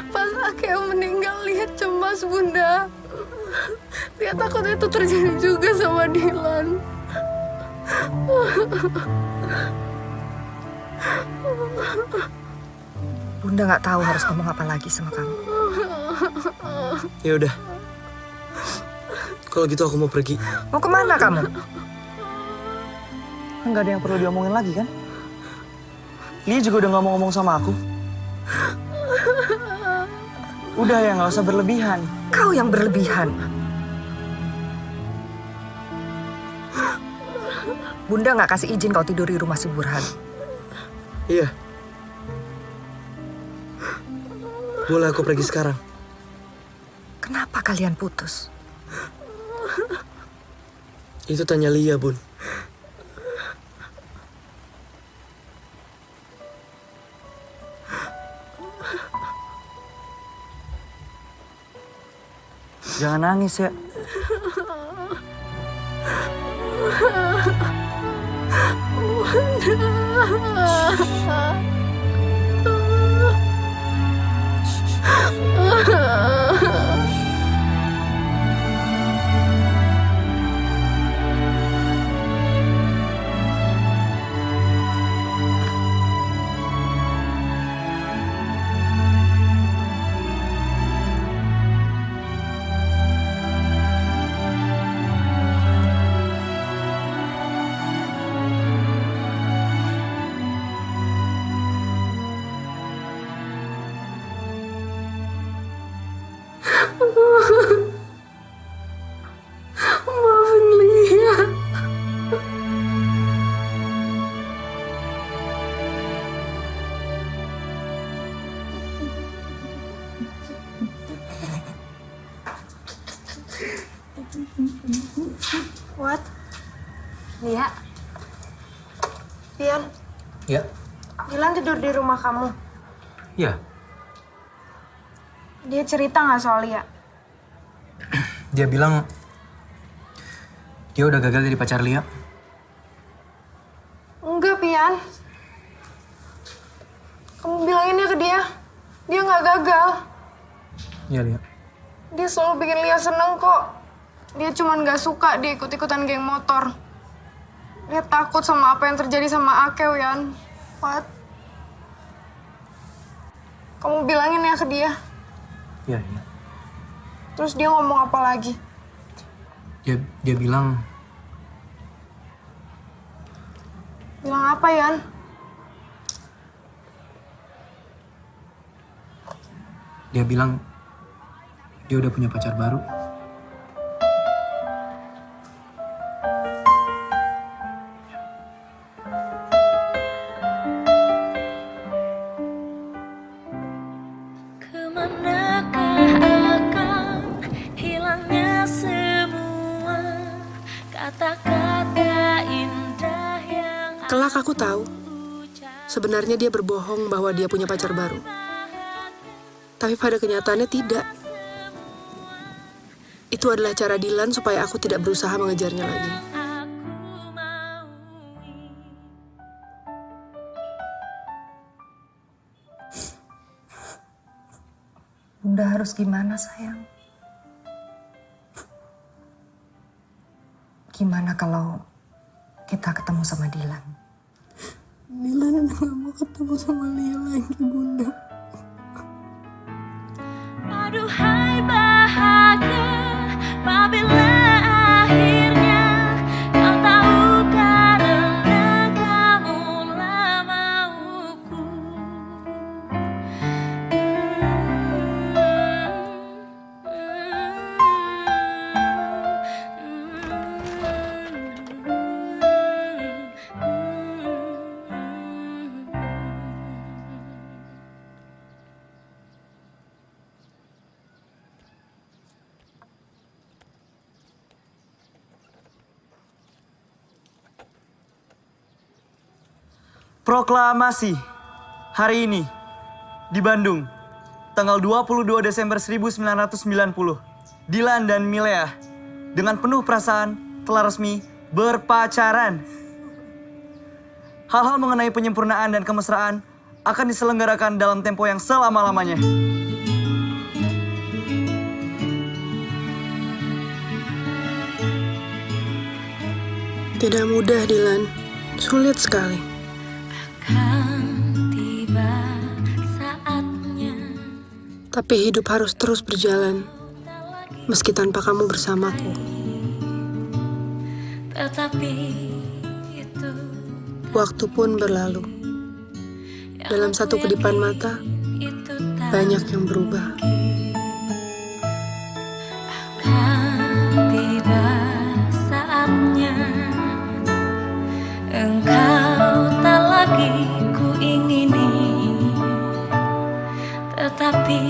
Pas Akeo meninggal, Lia cemas, Bunda. Lia takut itu terjadi juga sama Dilan. Bunda nggak tahu harus ngomong apa lagi sama kamu. Ya udah. Kalau gitu aku mau pergi. Mau kemana kamu? Nggak ada yang perlu diomongin lagi kan? Lia juga udah nggak mau ngomong sama aku. Udah ya, nggak usah berlebihan. Kau yang berlebihan. Bunda nggak kasih izin kau tidur di rumah si Burhan. Iya. Boleh aku pergi sekarang? Kenapa kalian putus? Itu tanya Lia, Bun. Jangan nangis ya. What? Lia. Pian, Ya, Dilan tidur di rumah kamu. ya. Dia cerita nggak soal Lia? Dia bilang dia udah gagal jadi pacar Lia. Enggak, Pian. Kamu bilanginnya ke dia. Dia nggak gagal. Iya, Lia. Dia selalu bikin Lia seneng kok. Dia cuman nggak suka dia ikut-ikutan geng motor. Dia takut sama apa yang terjadi sama Akeu, Yan. What? Kamu bilangin ya ke dia. Iya, iya. Terus dia ngomong apa lagi? Dia bilang Bilang apa, Yan? dia bilang dia udah punya pacar baru. Kemanakah akan hilangnya semua kata-kata indah yang Kelak aku tahu, sebenarnya dia berbohong bahwa dia punya pacar baru. Tapi pada kenyataannya tidak. Itu adalah cara Dilan supaya aku tidak berusaha mengejarnya lagi. Bunda harus gimana, sayang? Gimana kalau kita ketemu sama Dilan? Dilan udah gak mau ketemu sama Lia lagi, Bunda. aduhai bahagia apabila akhirnya kau tahu karena kamulah mauku. Proklamasi. Hari ini di Bandung, tanggal 22 Desember 1990, Dilan dan Milea dengan penuh perasaan telah resmi berpacaran. Hal-hal mengenai penyempurnaan dan kemesraan akan diselenggarakan dalam tempo yang selama-lamanya. Tidak mudah, Dilan. Sulit sekali. Tiba saatnya Tapi hidup harus terus berjalan, meski tanpa kamu bersamaku. tetapi itu Waktu pun berlalu. Dalam satu kedipan mata, banyak yang berubah. tiba saatnya engkau tak lagi ku ingini, tetapi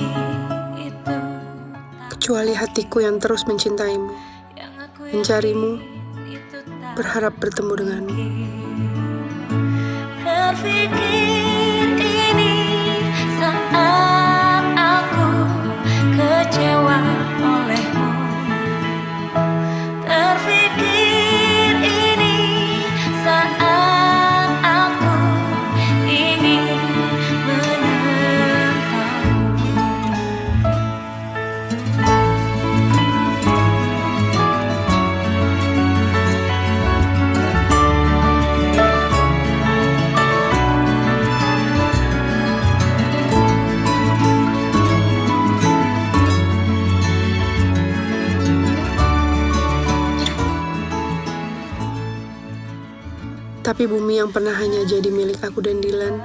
itu Kecuali hatiku yang terus mencintaimu, mencarimu, berharap bertemu denganmu. terfikir ini saat aku kecewa olehmu. Terfikir ini saat aku ingin Tapi bumi yang pernah hanya jadi milik aku dan Dilan,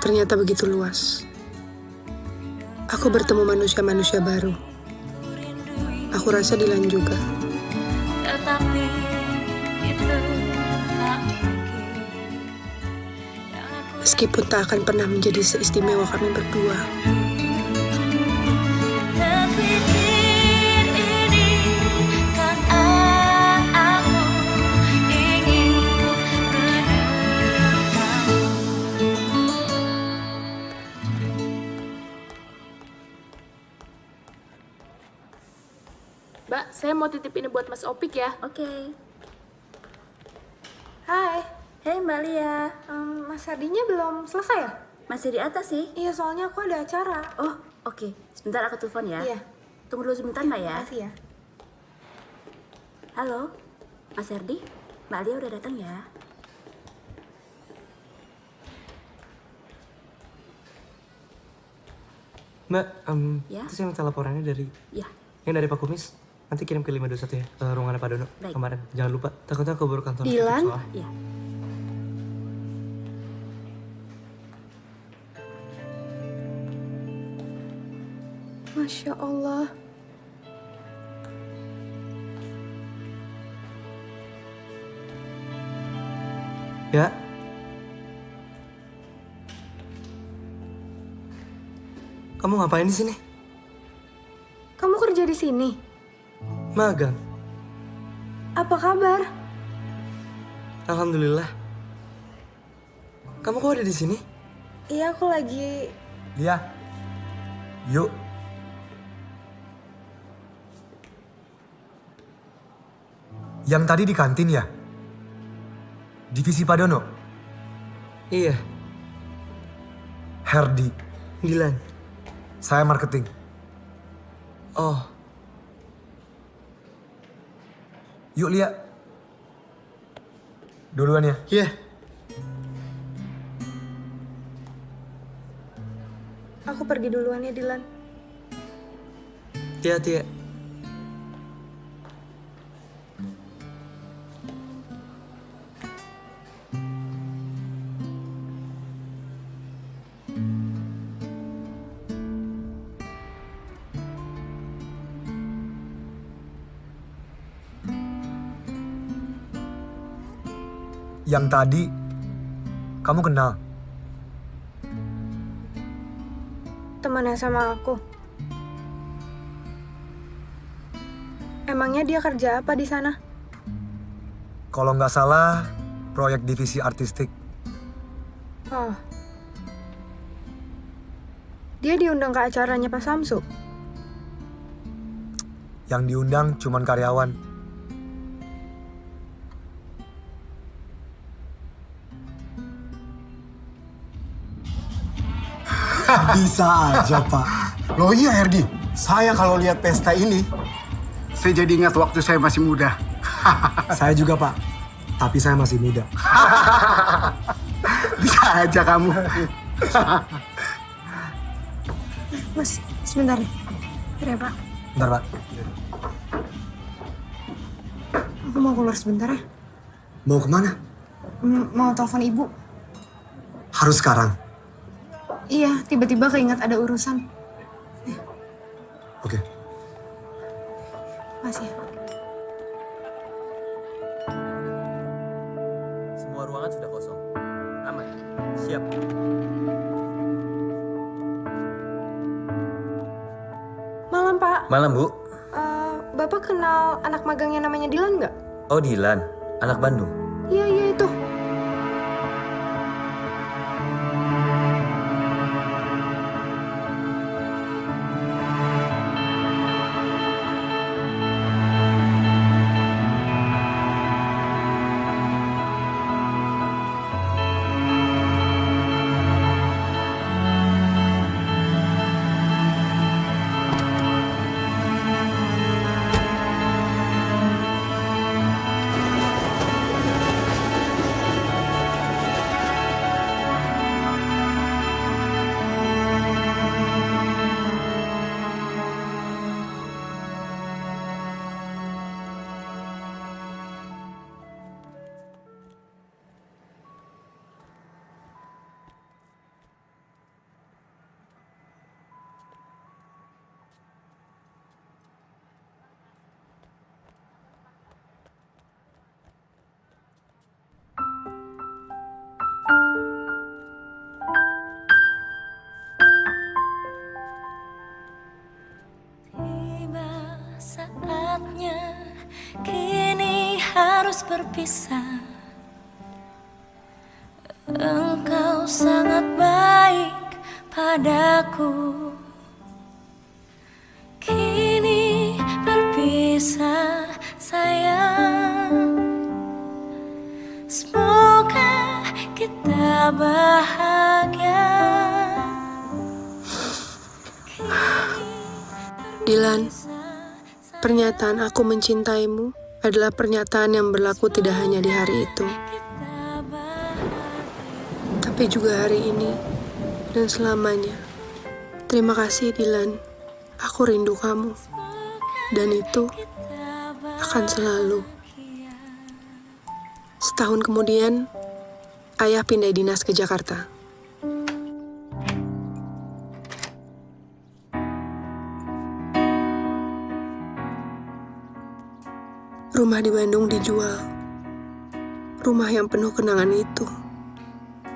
ternyata begitu luas. Aku bertemu manusia-manusia baru. Aku rasa Dilan juga. tetapi itu tak Meskipun tak akan pernah menjadi seistimewa kami berdua. terfikir ini saat mau titip ini buat Mas Opik ya. Oke. Hai. Hei Mbak Lia. Mas Herdinya belum selesai ya? Masih di atas sih. Iya, soalnya aku ada acara. Oh, oke. Sebentar aku telepon ya. Iya. Tunggu dulu sebentar Mbak ya. Makasih ya. Halo, Mas Herdi. Mbak Lia udah datang ya. Mbak, Ya? itu saya minta laporannya dari... Ya. Yang dari Pak Kumis. Nanti kirim ke 521 ya, ke ruangannya Pak Dono. Baik. Kemarin. Jangan lupa, takutnya keburu kantor. Dilan? Iya. Masya Allah. Ya. Kamu ngapain di sini? Kamu kerja di sini? Magang. Apa kabar? Alhamdulillah. Kamu kok ada di sini? Iya, aku lagi... Lia. Yuk. Yang tadi di kantin ya? Divisi Pak Dono? Iya. Herdi. Dilan. Saya marketing. Oh. Yuk Lia. Duluan ya? Iya. Aku pergi duluan ya, Dilan. Hati-hati ya. Yang tadi kamu kenal? Temannya sama aku. Emangnya dia kerja apa di sana? Kalau nggak salah, proyek divisi artistik. Oh. Dia diundang ke acaranya Pak Samsu? Yang diundang cuman karyawan. Bisa aja, Pak. Loh iya, Herdi. Saya kalau lihat pesta ini, saya jadi ingat waktu saya masih muda. Saya juga, Pak. Tapi saya masih muda. Bisa aja kamu. Mas, sebentar nih. Bentar ya, Pak. Bentar, Pak. Aku mau keluar sebentar ya. Mau kemana? Mau telepon ibu. Harus sekarang. Iya, tiba-tiba keinget ada urusan. Oke. Makasih ya. Semua ruangan sudah kosong. Aman. Siap. Malam, Pak. Malam, Bu. Bapak kenal anak magangnya namanya Dilan nggak? Oh, Dilan. Anak Bandung. Iya, itu. Saatnya kini harus berpisah. Engkau sangat baik padaku. Kini berpisah. bahagia. Dilan, pernyataan aku mencintaimu adalah pernyataan yang berlaku tidak hanya di hari itu, tapi juga hari ini dan selamanya. Terima kasih Dilan, aku rindu kamu, dan itu akan selalu. Setahun kemudian, ayah pindah dinas ke Jakarta. Rumah di Bandung dijual. Rumah yang penuh kenangan itu,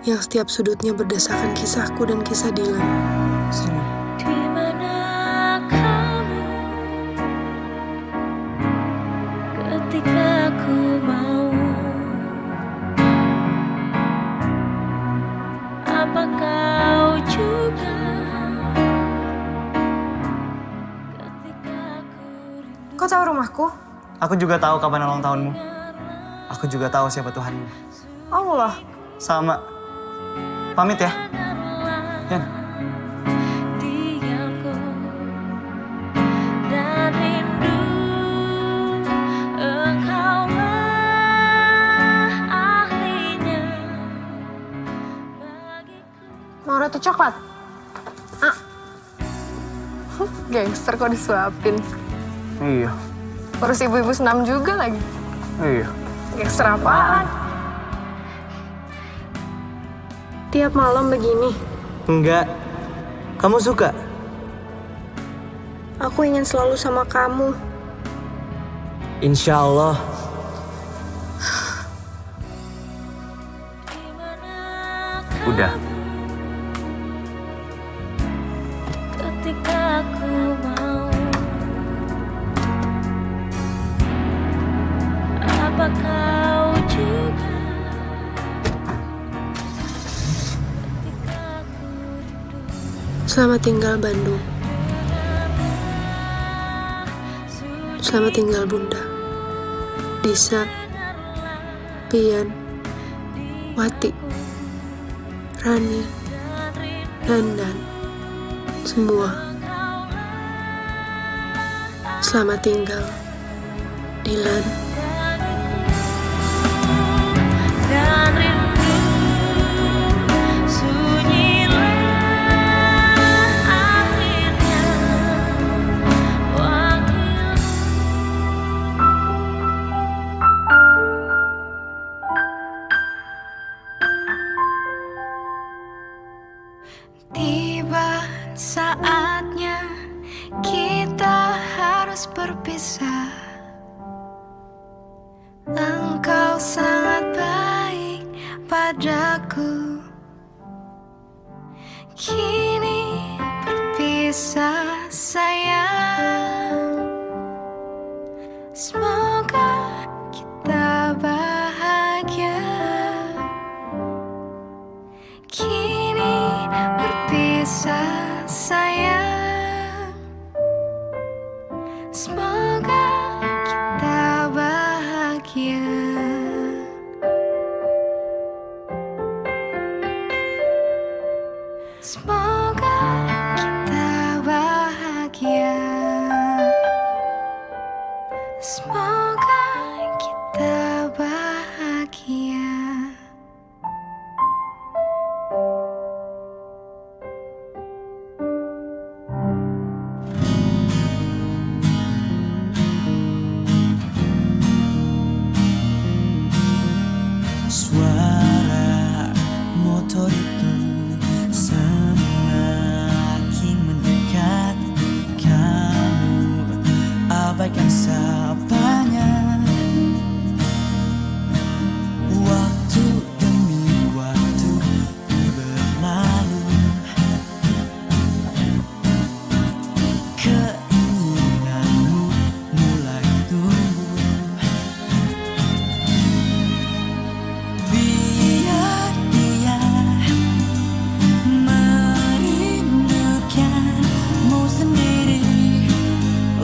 yang setiap sudutnya berdesakan kisahku dan kisah Dilan. Di mana kamu ketika ku mau? Apa kau juga? Kau tahu rumahku? Aku juga tahu kapan ulang tahunmu. Aku juga tahu siapa Tuhanmu. Allah. Sama. Pamit ya. Yan. Diamku dan rindu, engkaulah ahlinya. Mau roti coklat? Ah. Gangster kok disuapin. Iya. Urus ibu-ibu senam juga lagi. Iya. Gangster apaan? Tiap malam begini. Enggak. Kamu suka? Aku ingin selalu sama kamu. Insya Allah. Udah. Ketika ku mau, apa kau juga? Selamat tinggal Bandung. Selamat tinggal Bunda, Disa, Pian, Wati, Rani, Nandan, semua. Selamat tinggal, Dilan. Dan rindu sunyilah akhirnya wakil. Tiba saatnya kita harus berpisah. Engkau sangat baik padaku. Kini berpisah sayang. Semoga kita bahagia. Kini berpisah sayang. Semoga kita bahagia. Semoga kita bahagia. Semoga kita bahagia. Suara motor itu semakin mendekat. Kamu abaikan sapanya. Waktu demi waktu berlalu. Keinginanmu mulai tumbuh. Biar dia merindukanmu sendiri.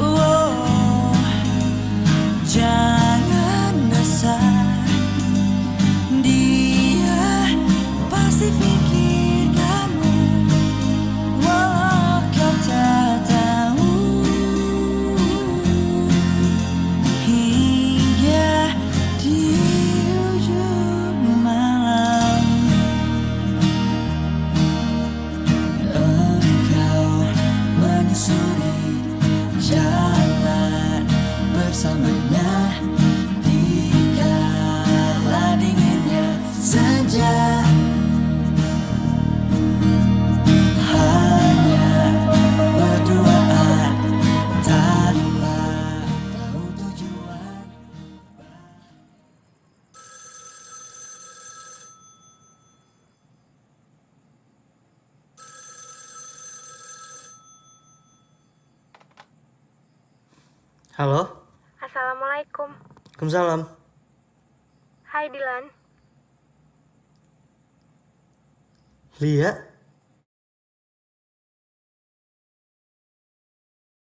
Oh, jangan besar. Dia pasti Halo? Assalamualaikum. Waalaikumsalam. Hai Dilan. Lia?